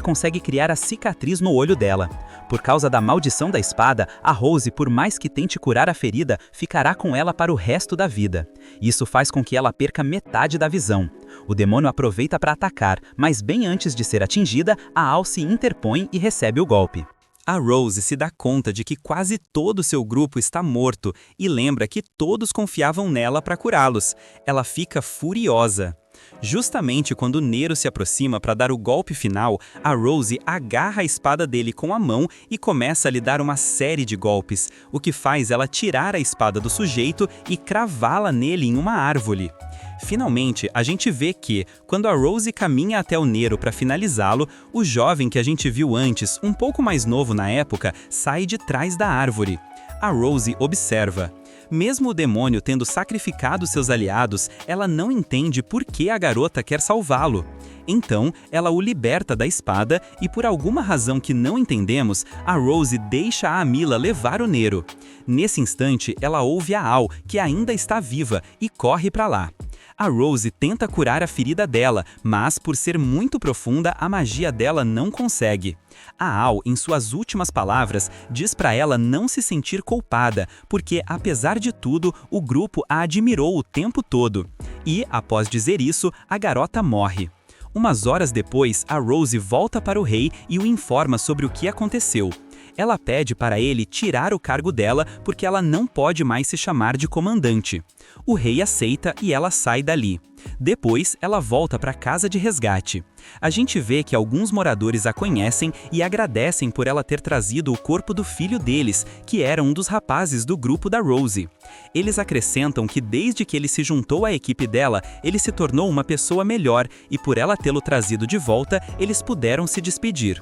consegue criar a cicatriz no olho dela. Por causa da maldição da espada, a Rose, por mais que tente curar a ferida, ficará com ela para o resto da vida. Isso faz com que ela perca metade da visão. O demônio aproveita para atacar, mas bem antes de ser atingida, a Al se interpõe e recebe o golpe. A Rose se dá conta de que quase todo seu grupo está morto e lembra que todos confiavam nela para curá-los. Ela fica furiosa. Justamente quando Nero se aproxima para dar o golpe final, a Rose agarra a espada dele com a mão e começa a lhe dar uma série de golpes, o que faz ela tirar a espada do sujeito e cravá-la nele em uma árvore. Finalmente, a gente vê que, quando a Rose caminha até o Nero para finalizá-lo, o jovem que a gente viu antes, um pouco mais novo na época, sai de trás da árvore. A Rose observa. Mesmo o demônio tendo sacrificado seus aliados, ela não entende por que a garota quer salvá-lo. Então, ela o liberta da espada e, por alguma razão que não entendemos, a Rose deixa a Mila levar o Nero. Nesse instante, ela ouve a Al, que ainda está viva, e corre para lá. A Rose tenta curar a ferida dela, mas, por ser muito profunda, a magia dela não consegue. A Al, em suas últimas palavras, diz para ela não se sentir culpada, porque, apesar de tudo, o grupo a admirou o tempo todo. E, após dizer isso, a garota morre. Umas horas depois, a Rose volta para o rei e o informa sobre o que aconteceu. Ela pede para ele tirar o cargo dela porque ela não pode mais se chamar de comandante. O rei aceita e ela sai dali. Depois, ela volta para a casa de resgate. A gente vê que alguns moradores a conhecem e agradecem por ela ter trazido o corpo do filho deles, que era um dos rapazes do grupo da Rose. Eles acrescentam que desde que ele se juntou à equipe dela, ele se tornou uma pessoa melhor e por ela tê-lo trazido de volta, eles puderam se despedir.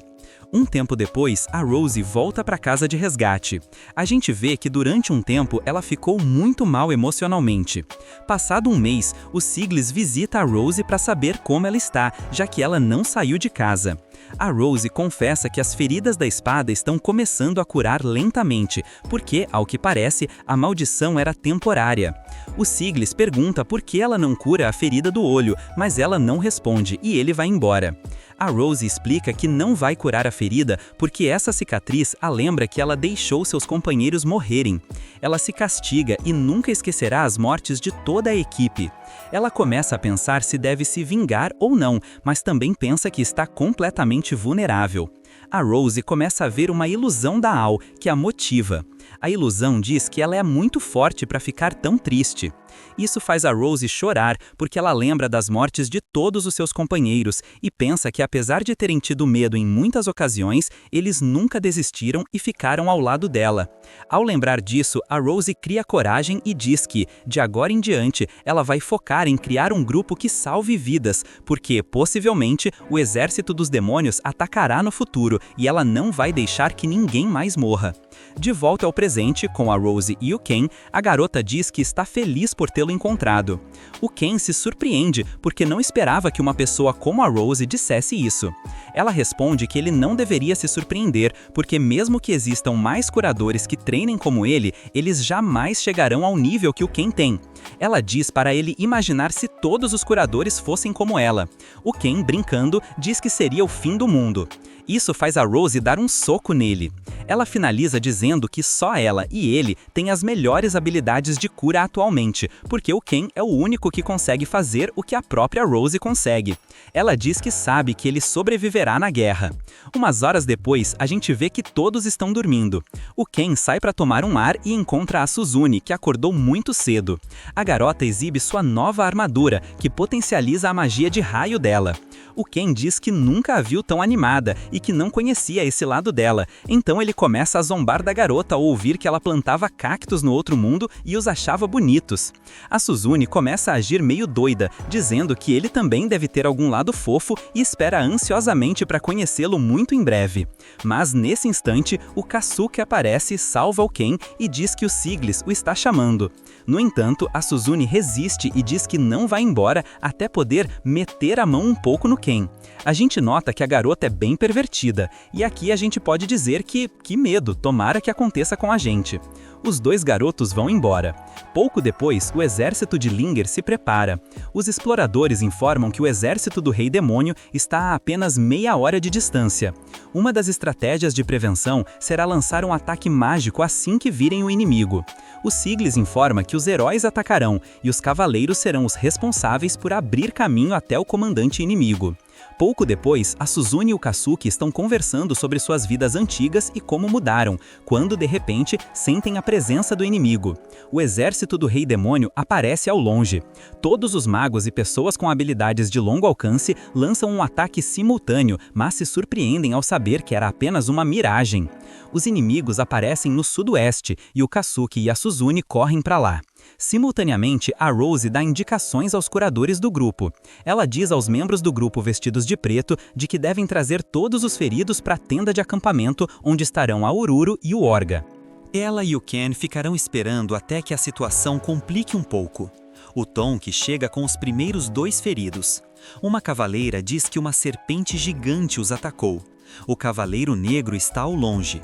Um tempo depois, a Rose volta para a casa de resgate. A gente vê que durante um tempo ela ficou muito mal emocionalmente. Passado um mês, o Siglis visita a Rose para saber como ela está, já que ela não saiu de casa. A Rose confessa que as feridas da espada estão começando a curar lentamente, porque, ao que parece, a maldição era temporária. O Siglis pergunta por que ela não cura a ferida do olho, mas ela não responde e ele vai embora. A Rose explica que não vai curar a ferida porque essa cicatriz a lembra que ela deixou seus companheiros morrerem. Ela se castiga e nunca esquecerá as mortes de toda a equipe. Ela começa a pensar se deve se vingar ou não, mas também pensa que está completamente vulnerável. A Rose começa a ver uma ilusão da Al, que a motiva. A ilusão diz que ela é muito forte para ficar tão triste. Isso faz a Rose chorar porque ela lembra das mortes de todos os seus companheiros e pensa que apesar de terem tido medo em muitas ocasiões, eles nunca desistiram e ficaram ao lado dela. Ao lembrar disso, a Rose cria coragem e diz que, de agora em diante, ela vai focar em criar um grupo que salve vidas, porque, possivelmente, o exército dos demônios atacará no futuro e ela não vai deixar que ninguém mais morra. De volta ao presente, com a Rose e o Ken, a garota diz que está feliz por tê-lo encontrado. O Ken se surpreende porque não esperava que uma pessoa como a Rose dissesse isso. Ela responde que ele não deveria se surpreender, porque mesmo que existam mais curadores que treinem como ele, eles jamais chegarão ao nível que o Ken tem. Ela diz para ele imaginar se todos os curadores fossem como ela. O Ken, brincando, diz que seria o fim do mundo. Isso faz a Rose dar um soco nele. Ela finaliza dizendo que só ela e ele têm as melhores habilidades de cura atualmente, porque o Ken é o único que consegue fazer o que a própria Rose consegue. Ela diz que sabe que ele sobreviverá na guerra. Umas horas depois, a gente vê que todos estão dormindo. O Ken sai para tomar um ar e encontra a Suzune, que acordou muito cedo. A garota exibe sua nova armadura, que potencializa a magia de raio dela. O Ken diz que nunca a viu tão animada e que não conhecia esse lado dela, então ele começa a zombar da garota ao ouvir que ela plantava cactos no outro mundo e os achava bonitos. A Suzune começa a agir meio doida, dizendo que ele também deve ter algum lado fofo e espera ansiosamente para conhecê-lo muito em breve. Mas nesse instante, o Kasuke aparece, salva o Ken e diz que o Siglis o está chamando. No entanto, a Suzune resiste e diz que não vai embora até poder meter a mão um pouco no Ken. A gente nota que a garota é bem pervertida, e aqui a gente pode dizer que medo, tomara que aconteça com a gente. Os dois garotos vão embora. Pouco depois, o exército de Linger se prepara. Os exploradores informam que o exército do Rei Demônio está a apenas meia hora de distância. Uma das estratégias de prevenção será lançar um ataque mágico assim que virem o inimigo. O Siglis informa que os heróis atacarão e os cavaleiros serão os responsáveis por abrir caminho até o comandante inimigo. Pouco depois, a Suzune e o Kasuke estão conversando sobre suas vidas antigas e como mudaram, quando, de repente, sentem a presença do inimigo. O exército do Rei Demônio aparece ao longe. Todos os magos e pessoas com habilidades de longo alcance lançam um ataque simultâneo, mas se surpreendem ao saber que era apenas uma miragem. Os inimigos aparecem no sudoeste e o Kasuke e a Suzune correm para lá. Simultaneamente, a Rose dá indicações aos curadores do grupo. Ela diz aos membros do grupo vestidos de preto de que devem trazer todos os feridos para a tenda de acampamento onde estarão a Ururu e o Orga. Ela e o Ken ficarão esperando até que a situação complique um pouco. O Tonk chega com os primeiros 2 feridos. Uma cavaleira diz que uma serpente gigante os atacou. O Cavaleiro Negro está ao longe.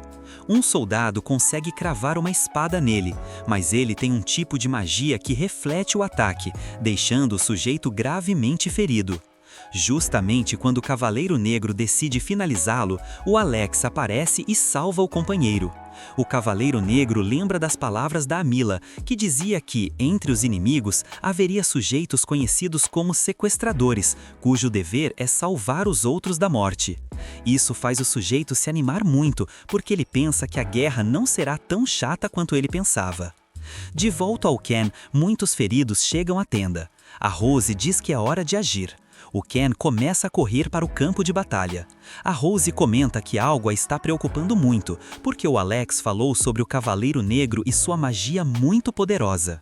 Um soldado consegue cravar uma espada nele, mas ele tem um tipo de magia que reflete o ataque, deixando o sujeito gravemente ferido. Justamente quando o Cavaleiro Negro decide finalizá-lo, o Alex aparece e salva o companheiro. O Cavaleiro Negro lembra das palavras da Amila, que dizia que, entre os inimigos, haveria sujeitos conhecidos como sequestradores, cujo dever é salvar os outros da morte. Isso faz o sujeito se animar muito, porque ele pensa que a guerra não será tão chata quanto ele pensava. De volta ao Ken, muitos feridos chegam à tenda. A Rose diz que é hora de agir. O Ken começa a correr para o campo de batalha. A Rose comenta que algo a está preocupando muito, porque o Alex falou sobre o Cavaleiro Negro e sua magia muito poderosa.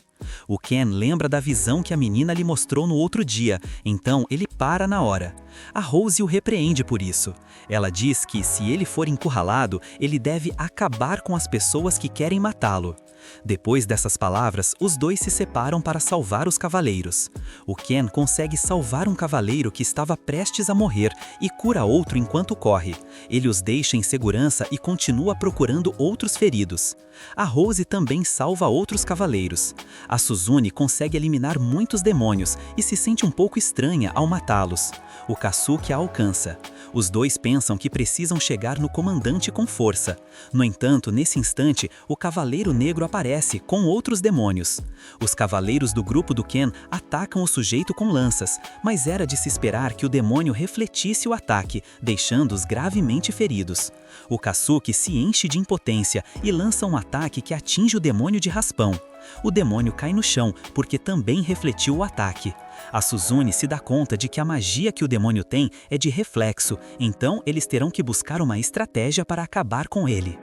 O Ken lembra da visão que a menina lhe mostrou no outro dia, então ele para na hora. A Rose o repreende por isso. Ela diz que, se ele for encurralado, ele deve acabar com as pessoas que querem matá-lo. Depois dessas palavras, os dois se separam para salvar os cavaleiros. O Ken consegue salvar um cavaleiro que estava prestes a morrer e cura outro enquanto corre. Ele os deixa em segurança e continua procurando outros feridos. A Rose também salva outros cavaleiros. A Suzune consegue eliminar muitos demônios e se sente um pouco estranha ao matá-los. O Kasuke a alcança. Os dois pensam que precisam chegar no comandante com força. No entanto, nesse instante, o Cavaleiro Negro aparece com outros demônios. Os cavaleiros do grupo do Ken atacam o sujeito com lanças, mas era de se esperar que o demônio refletisse o ataque, deixando-os gravemente feridos. O Kasuke se enche de impotência e lança um ataque que atinge o demônio de raspão. O demônio cai no chão, porque também refletiu o ataque. A Suzune se dá conta de que a magia que o demônio tem é de reflexo, então eles terão que buscar uma estratégia para acabar com ele.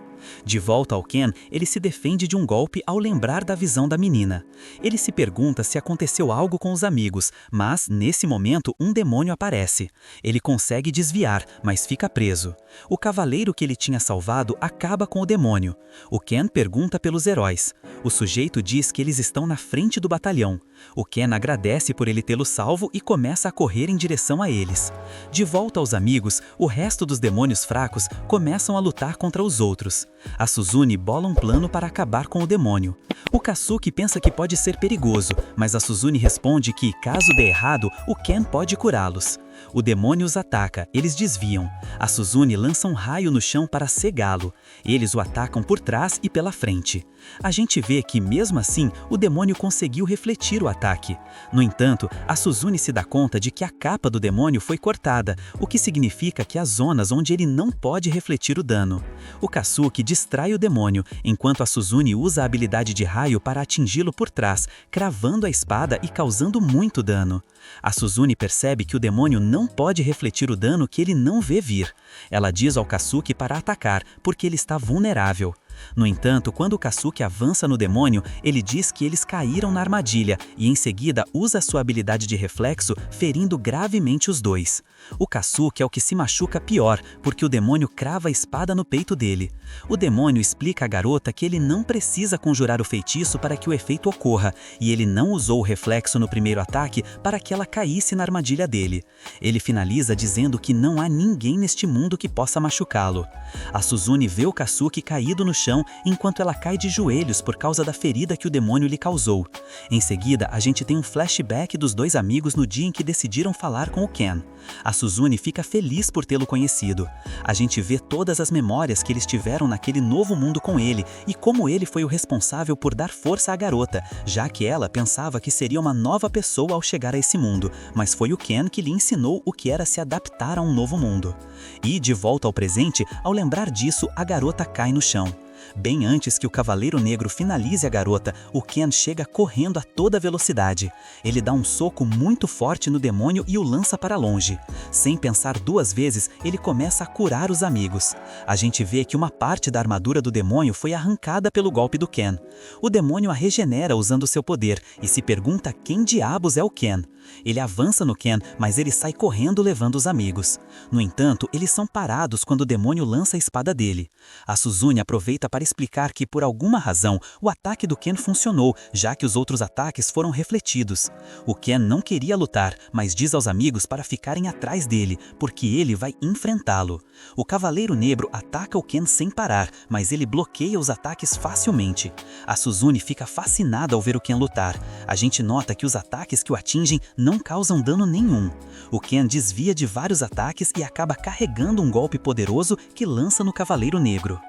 De volta ao Ken, ele se defende de um golpe ao lembrar da visão da menina. Ele se pergunta se aconteceu algo com os amigos, mas, nesse momento, um demônio aparece. Ele consegue desviar, mas fica preso. O cavaleiro que ele tinha salvado acaba com o demônio. O Ken pergunta pelos heróis. O sujeito diz que eles estão na frente do batalhão. O Ken agradece por ele tê-lo salvo e começa a correr em direção a eles. De volta aos amigos, o resto dos demônios fracos começam a lutar contra os outros. A Suzune bola um plano para acabar com o demônio. O Kasuke pensa que pode ser perigoso, mas a Suzune responde que, caso dê errado, o Ken pode curá-los. O demônio os ataca, eles desviam. A Suzune lança um raio no chão para cegá-lo. Eles o atacam por trás e pela frente. A gente vê que, mesmo assim, o demônio conseguiu refletir o ataque. No entanto, a Suzune se dá conta de que a capa do demônio foi cortada, o que significa que há zonas onde ele não pode refletir o dano. O Kasuke distrai o demônio, enquanto a Suzune usa a habilidade de raio para atingi-lo por trás, cravando a espada e causando muito dano. A Suzune percebe que o demônio não pode refletir o dano que ele não vê vir. Ela diz ao Kasuke para atacar, porque ele está vulnerável. No entanto, quando o Kasuke avança no demônio, ele diz que eles caíram na armadilha e em seguida usa sua habilidade de reflexo, ferindo gravemente os dois. O Kasuke é o que se machuca pior, porque o demônio crava a espada no peito dele. O demônio explica à garota que ele não precisa conjurar o feitiço para que o efeito ocorra, e ele não usou o reflexo no primeiro ataque para que ela caísse na armadilha dele. Ele finaliza dizendo que não há ninguém neste mundo que possa machucá-lo. A Suzune vê o Kasuke caído no chão enquanto ela cai de joelhos por causa da ferida que o demônio lhe causou. Em seguida, a gente tem um flashback dos dois amigos no dia em que decidiram falar com o Ken. A Suzune fica feliz por tê-lo conhecido. A gente vê todas as memórias que eles tiveram naquele novo mundo com ele e como ele foi o responsável por dar força à garota, já que ela pensava que seria uma nova pessoa ao chegar a esse mundo, mas foi o Ken que lhe ensinou o que era se adaptar a um novo mundo. E, de volta ao presente, ao lembrar disso, a garota cai no chão. Bem antes que o Cavaleiro Negro finalize a garota, o Ken chega correndo a toda velocidade. Ele dá um soco muito forte no demônio e o lança para longe. Sem pensar duas vezes, ele começa a curar os amigos. A gente vê que uma parte da armadura do demônio foi arrancada pelo golpe do Ken. O demônio a regenera usando seu poder e se pergunta quem diabos é o Ken. Ele avança no Ken, mas ele sai correndo levando os amigos. No entanto, eles são parados quando o demônio lança a espada dele. A Suzune aproveita para explicar que, por alguma razão, o ataque do Ken funcionou, já que os outros ataques foram refletidos. O Ken não queria lutar, mas diz aos amigos para ficarem atrás dele, porque ele vai enfrentá-lo. O Cavaleiro Negro ataca o Ken sem parar, mas ele bloqueia os ataques facilmente. A Suzune fica fascinada ao ver o Ken lutar. A gente nota que os ataques que o atingem não causam dano nenhum. O Ken desvia de vários ataques e acaba carregando um golpe poderoso que lança no Cavaleiro Negro.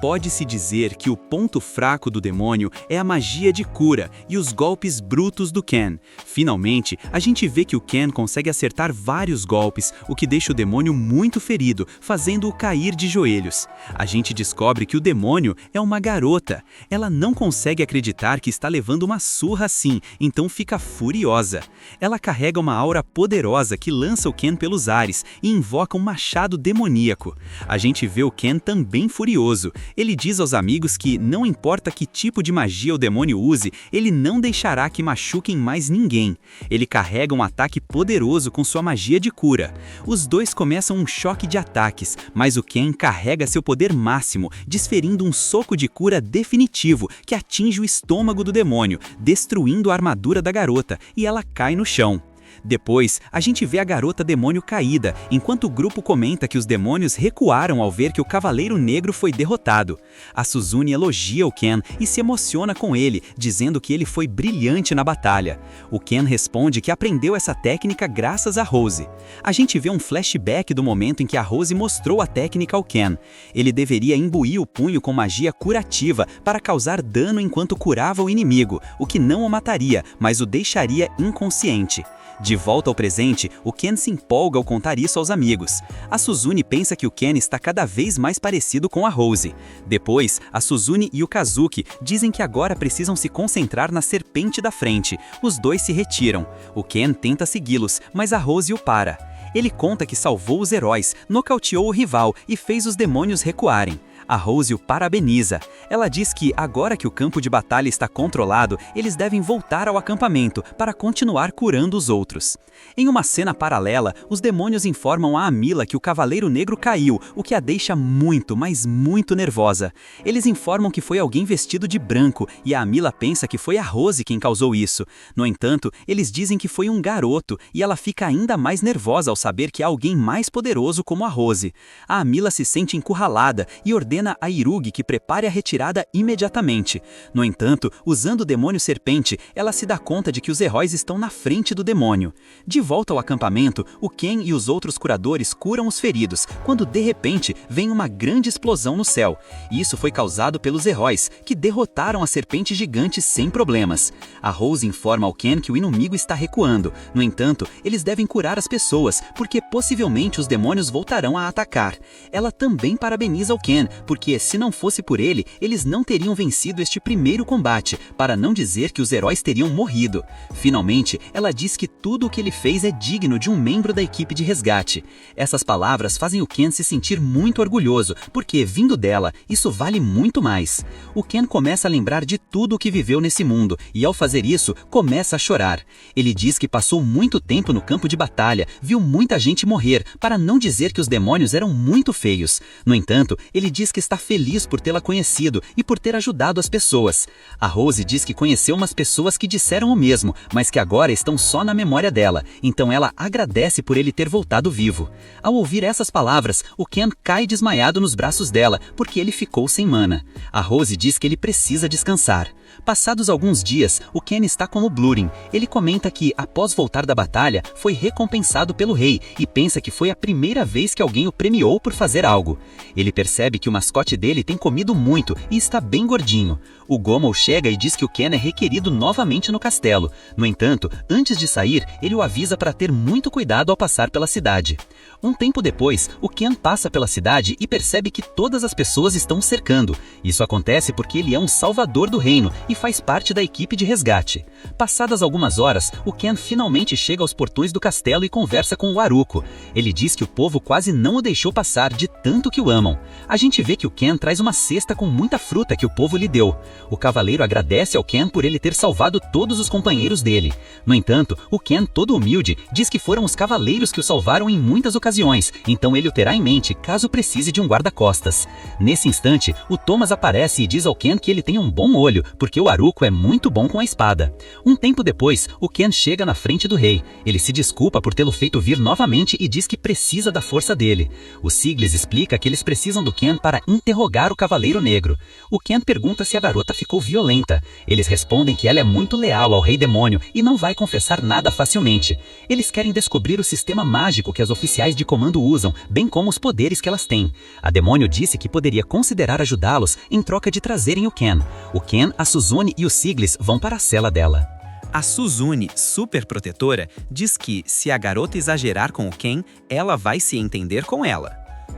Pode-se dizer que o ponto fraco do demônio é a magia de cura e os golpes brutos do Ken. Finalmente, a gente vê que o Ken consegue acertar vários golpes, o que deixa o demônio muito ferido, fazendo-o cair de joelhos. A gente descobre que o demônio é uma garota. Ela não consegue acreditar que está levando uma surra assim, então fica furiosa. Ela carrega uma aura poderosa que lança o Ken pelos ares e invoca um machado demoníaco. A gente vê o Ken também furioso. Ele diz aos amigos que, não importa que tipo de magia o demônio use, ele não deixará que machuquem mais ninguém. Ele carrega um ataque poderoso com sua magia de cura. Os dois começam um choque de ataques, mas o Ken carrega seu poder máximo, desferindo um soco de cura definitivo que atinge o estômago do demônio, destruindo a armadura da garota, e ela cai no chão. Depois, a gente vê a garota demônio caída, enquanto o grupo comenta que os demônios recuaram ao ver que o Cavaleiro Negro foi derrotado. A Suzune elogia o Ken e se emociona com ele, dizendo que ele foi brilhante na batalha. O Ken responde que aprendeu essa técnica graças a Rose. A gente vê um flashback do momento em que a Rose mostrou a técnica ao Ken. Ele deveria imbuir o punho com magia curativa para causar dano enquanto curava o inimigo, o que não o mataria, mas o deixaria inconsciente. De volta ao presente, o Ken se empolga ao contar isso aos amigos. A Suzune pensa que o Ken está cada vez mais parecido com a Rose. Depois, a Suzune e o Kazuki dizem que agora precisam se concentrar na serpente da frente. Os dois se retiram. O Ken tenta segui-los, mas a Rose o para. Ele conta que salvou os heróis, nocauteou o rival e fez os demônios recuarem. A Rose o parabeniza. Ela diz que, agora que o campo de batalha está controlado, eles devem voltar ao acampamento para continuar curando os outros. Em uma cena paralela, os demônios informam a Amila que o Cavaleiro Negro caiu, o que a deixa muito, mas muito nervosa. Eles informam que foi alguém vestido de branco, e a Amila pensa que foi a Rose quem causou isso. No entanto, eles dizem que foi um garoto, e ela fica ainda mais nervosa ao saber que há alguém mais poderoso como a Rose. A Amila se sente encurralada e ordena a Irugi que prepare a retirada imediatamente. No entanto, usando o demônio serpente, ela se dá conta de que os heróis estão na frente do demônio. De volta ao acampamento, o Ken e os outros curadores curam os feridos, quando de repente vem uma grande explosão no céu. E isso foi causado pelos heróis, que derrotaram a serpente gigante sem problemas. A Rose informa ao Ken que o inimigo está recuando. No entanto, eles devem curar as pessoas, porque possivelmente os demônios voltarão a atacar. Ela também parabeniza o Ken, porque se não fosse por ele, eles não teriam vencido este primeiro combate, para não dizer que os heróis teriam morrido. Finalmente, ela diz que tudo o que ele fez é digno de um membro da equipe de resgate. Essas palavras fazem o Ken se sentir muito orgulhoso, porque, vindo dela, isso vale muito mais. O Ken começa a lembrar de tudo o que viveu nesse mundo, e ao fazer isso, começa a chorar. Ele diz que passou muito tempo no campo de batalha, viu muita gente morrer, para não dizer que os demônios eram muito feios. No entanto, ele diz que está feliz por tê-la conhecido e por ter ajudado as pessoas. A Rose diz que conheceu umas pessoas que disseram o mesmo, mas que agora estão só na memória dela, então ela agradece por ele ter voltado vivo. Ao ouvir essas palavras, o Ken cai desmaiado nos braços dela, porque ele ficou sem mana. A Rose diz que ele precisa descansar. Passados alguns dias, o Ken está como Blurin. Ele comenta que, após voltar da batalha, foi recompensado pelo rei e pensa que foi a primeira vez que alguém o premiou por fazer algo. Ele percebe que o mascote dele tem comido muito e está bem gordinho. O Gomel chega e diz que o Ken é requerido novamente no castelo. No entanto, antes de sair, ele o avisa para ter muito cuidado ao passar pela cidade. Um tempo depois, o Ken passa pela cidade e percebe que todas as pessoas estão o cercando. Isso acontece porque ele é um salvador do reino e faz parte da equipe de resgate. Passadas algumas horas, o Ken finalmente chega aos portões do castelo e conversa com o Aruko. Ele diz que o povo quase não o deixou passar de tanto que o amam. A gente vê que o Ken traz uma cesta com muita fruta que o povo lhe deu. O cavaleiro agradece ao Ken por ele ter salvado todos os companheiros dele. No entanto, o Ken, todo humilde, diz que foram os cavaleiros que o salvaram em muitas ocasiões, então ele o terá em mente caso precise de um guarda-costas. Nesse instante, o Thomas aparece e diz ao Ken que ele tem um bom olho, porque o Aruko é muito bom com a espada. Um tempo depois, o Ken chega na frente do rei. Ele se desculpa por tê-lo feito vir novamente e diz que precisa da força dele. O Siglis explica que eles precisam do Ken para interrogar o Cavaleiro Negro. O Ken pergunta se a garota garota ficou violenta. Eles respondem que ela é muito leal ao Rei Demônio e não vai confessar nada facilmente. Eles querem descobrir o sistema mágico que as oficiais de comando usam, bem como os poderes que elas têm. A Demônio disse que poderia considerar ajudá-los em troca de trazerem o Ken. O Ken, a Suzune e o Siglis vão para a cela dela. A Suzune, super protetora, diz que, se a garota exagerar com o Ken, ela vai se entender com ela.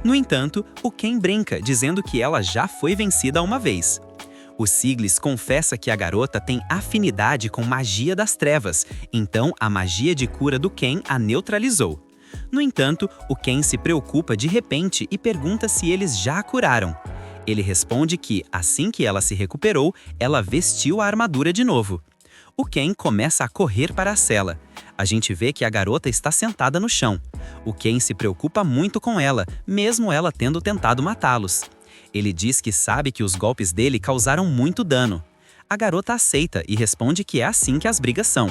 No entanto, o Ken brinca, dizendo que ela já foi vencida uma vez. O Siglis confessa que a garota tem afinidade com magia das trevas, então a magia de cura do Ken a neutralizou. No entanto, o Ken se preocupa de repente e pergunta se eles já a curaram. Ele responde que, assim que ela se recuperou, ela vestiu a armadura de novo. O Ken começa a correr para a cela. A gente vê que a garota está sentada no chão. O Ken se preocupa muito com ela, mesmo ela tendo tentado matá-los. Ele diz que sabe que os golpes dele causaram muito dano. A garota aceita e responde que é assim que as brigas são.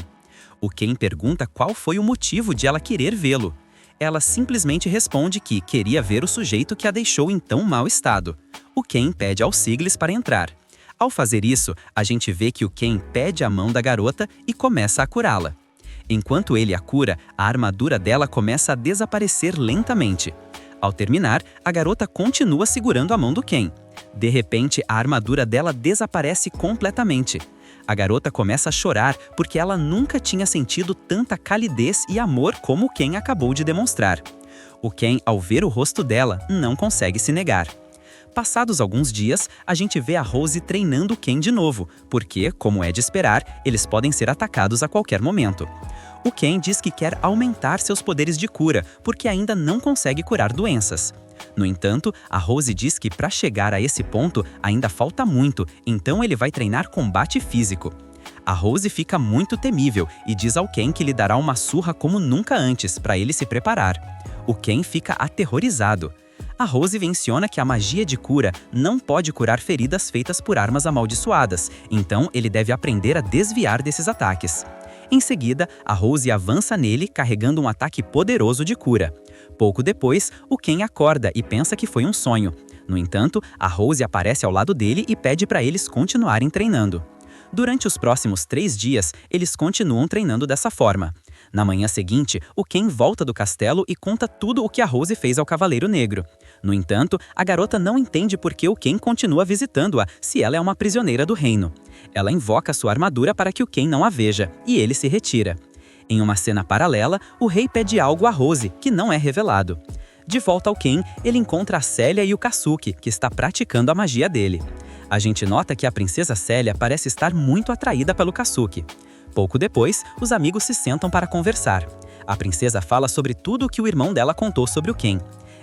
O Ken pergunta qual foi o motivo de ela querer vê-lo. Ela simplesmente responde que queria ver o sujeito que a deixou em tão mau estado. O Ken pede ao Siglis para entrar. Ao fazer isso, a gente vê que o Ken pede a mão da garota e começa a curá-la. Enquanto ele a cura, a armadura dela começa a desaparecer lentamente. Ao terminar, a garota continua segurando a mão do Ken. De repente, a armadura dela desaparece completamente. A garota começa a chorar porque ela nunca tinha sentido tanta calidez e amor como o Ken acabou de demonstrar. O Ken, ao ver o rosto dela, não consegue se negar. Passados alguns dias, a gente vê a Rose treinando o Ken de novo, porque, como é de esperar, eles podem ser atacados a qualquer momento. O Ken diz que quer aumentar seus poderes de cura, porque ainda não consegue curar doenças. No entanto, a Rose diz que para chegar a esse ponto ainda falta muito, então ele vai treinar combate físico. A Rose fica muito temível e diz ao Ken que lhe dará uma surra como nunca antes, para ele se preparar. O Ken fica aterrorizado. A Rose menciona que a magia de cura não pode curar feridas feitas por armas amaldiçoadas, então ele deve aprender a desviar desses ataques. Em seguida, a Rose avança nele carregando um ataque poderoso de cura. Pouco depois, o Ken acorda e pensa que foi um sonho. No entanto, a Rose aparece ao lado dele e pede para eles continuarem treinando. Durante os próximos 3 dias, eles continuam treinando dessa forma. Na manhã seguinte, o Ken volta do castelo e conta tudo o que a Rose fez ao Cavaleiro Negro. No entanto, a garota não entende por que o Ken continua visitando-a se ela é uma prisioneira do reino. Ela invoca sua armadura para que o Ken não a veja, e ele se retira. Em uma cena paralela, o rei pede algo a Rose, que não é revelado. De volta ao Ken, ele encontra a Célia e o Kasuki, que está praticando a magia dele. A gente nota que a princesa Célia parece estar muito atraída pelo Kasuki. Pouco depois, os amigos se sentam para conversar. A princesa fala sobre tudo o que o irmão dela contou sobre o Ken.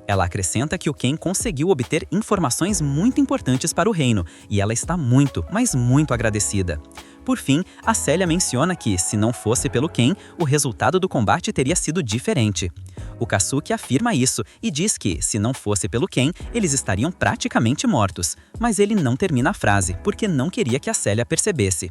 Ela acrescenta que o Ken conseguiu obter informações muito importantes para o reino, e ela está muito, mas muito agradecida. Por fim, a Célia menciona que, se não fosse pelo Ken, o resultado do combate teria sido diferente. O Kasuki afirma isso e diz que, se não fosse pelo Ken, eles estariam praticamente mortos. Mas ele não termina a frase, porque não queria que a Célia percebesse.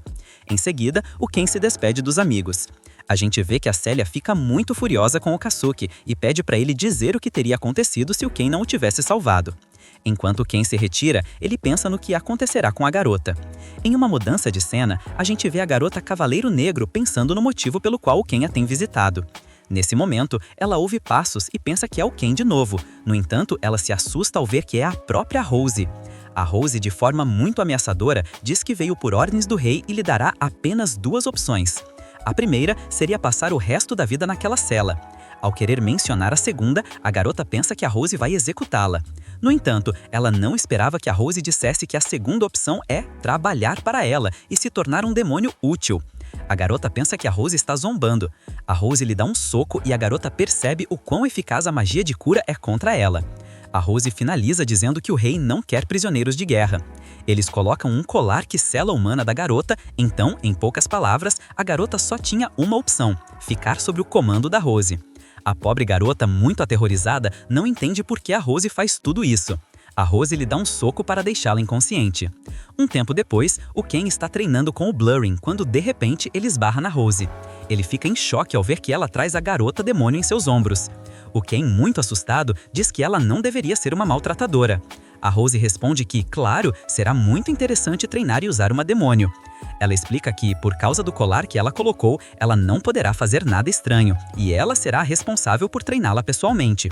Em seguida, o Ken se despede dos amigos. A gente vê que a Célia fica muito furiosa com o Kasuki e pede para ele dizer o que teria acontecido se o Ken não o tivesse salvado. Enquanto o Ken se retira, ele pensa no que acontecerá com a garota. Em uma mudança de cena, a gente vê a garota Cavaleiro Negro pensando no motivo pelo qual o Ken a tem visitado. Nesse momento, ela ouve passos e pensa que é o Ken de novo. No entanto, ela se assusta ao ver que é a própria Rose. A Rose, de forma muito ameaçadora, diz que veio por ordens do rei e lhe dará apenas 2 opções. A primeira seria passar o resto da vida naquela cela. Ao querer mencionar a segunda, a garota pensa que a Rose vai executá-la. No entanto, ela não esperava que a Rose dissesse que a segunda opção é trabalhar para ela e se tornar um demônio útil. A garota pensa que a Rose está zombando. A Rose lhe dá um soco e a garota percebe o quão eficaz a magia de cura é contra ela. A Rose finaliza dizendo que o rei não quer prisioneiros de guerra. Eles colocam um colar que sela a humana da garota, então, em poucas palavras, a garota só tinha uma opção: ficar sob o comando da Rose. A pobre garota, muito aterrorizada, não entende por que a Rose faz tudo isso. A Rose lhe dá um soco para deixá-la inconsciente. Um tempo depois, o Ken está treinando com o Blurring quando, de repente, ele esbarra na Rose. Ele fica em choque ao ver que ela traz a garota demônio em seus ombros. O Ken, muito assustado, diz que ela não deveria ser uma maltratadora. A Rose responde que, claro, será muito interessante treinar e usar uma demônio. Ela explica que, por causa do colar que ela colocou, ela não poderá fazer nada estranho, e ela será a responsável por treiná-la pessoalmente.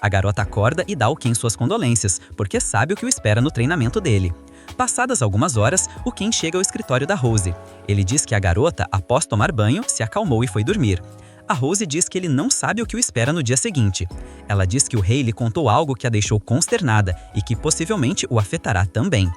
A garota acorda e dá ao Ken suas condolências, porque sabe o que o espera no treinamento dele. Passadas algumas horas, o Ken chega ao escritório da Rose. Ele diz que a garota, após tomar banho, se acalmou e foi dormir. A Rose diz que ele não sabe o que o espera no dia seguinte. Ela diz que o rei lhe contou algo que a deixou consternada e que possivelmente o afetará também.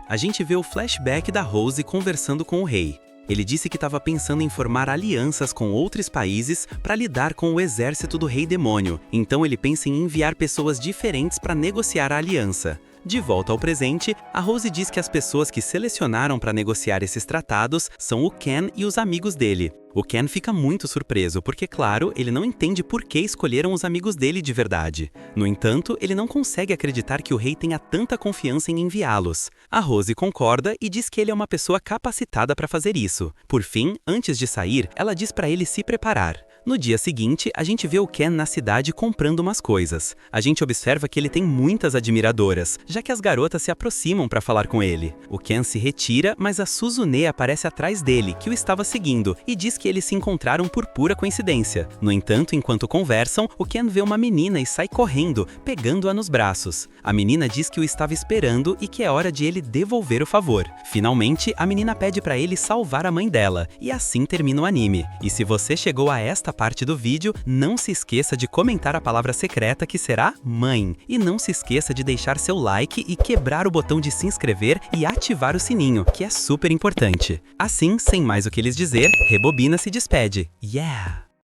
A gente vê o flashback da Rose conversando com o rei. Ele disse que estava pensando em formar alianças com outros países para lidar com o exército do Rei Demônio. Então ele pensa em enviar pessoas diferentes para negociar a aliança. De volta ao presente, a Rose diz que as pessoas que selecionaram para negociar esses tratados são o Ken e os amigos dele. O Ken fica muito surpreso porque, claro, ele não entende por que escolheram os amigos dele de verdade. No entanto, ele não consegue acreditar que o rei tenha tanta confiança em enviá-los. A Rose concorda e diz que ele é uma pessoa capacitada para fazer isso. Por fim, antes de sair, ela diz para ele se preparar. No dia seguinte, a gente vê o Ken na cidade comprando umas coisas. A gente observa que ele tem muitas admiradoras, já que as garotas se aproximam para falar com ele. O Ken se retira, mas a Suzune aparece atrás dele, que o estava seguindo, e diz que eles se encontraram por pura coincidência. No entanto, enquanto conversam, o Ken vê uma menina e sai correndo, pegando-a nos braços. A menina diz que o estava esperando e que é hora de ele devolver o favor. Finalmente, a menina pede para ele salvar a mãe dela, e assim termina o anime. E se você chegou a esta parte do vídeo, não se esqueça de comentar a palavra secreta que será mãe. E não se esqueça de deixar seu like e quebrar o botão de se inscrever e ativar o sininho, que é super importante. Assim, sem mais o que lhes dizer, Rebobina se despede. Yeah!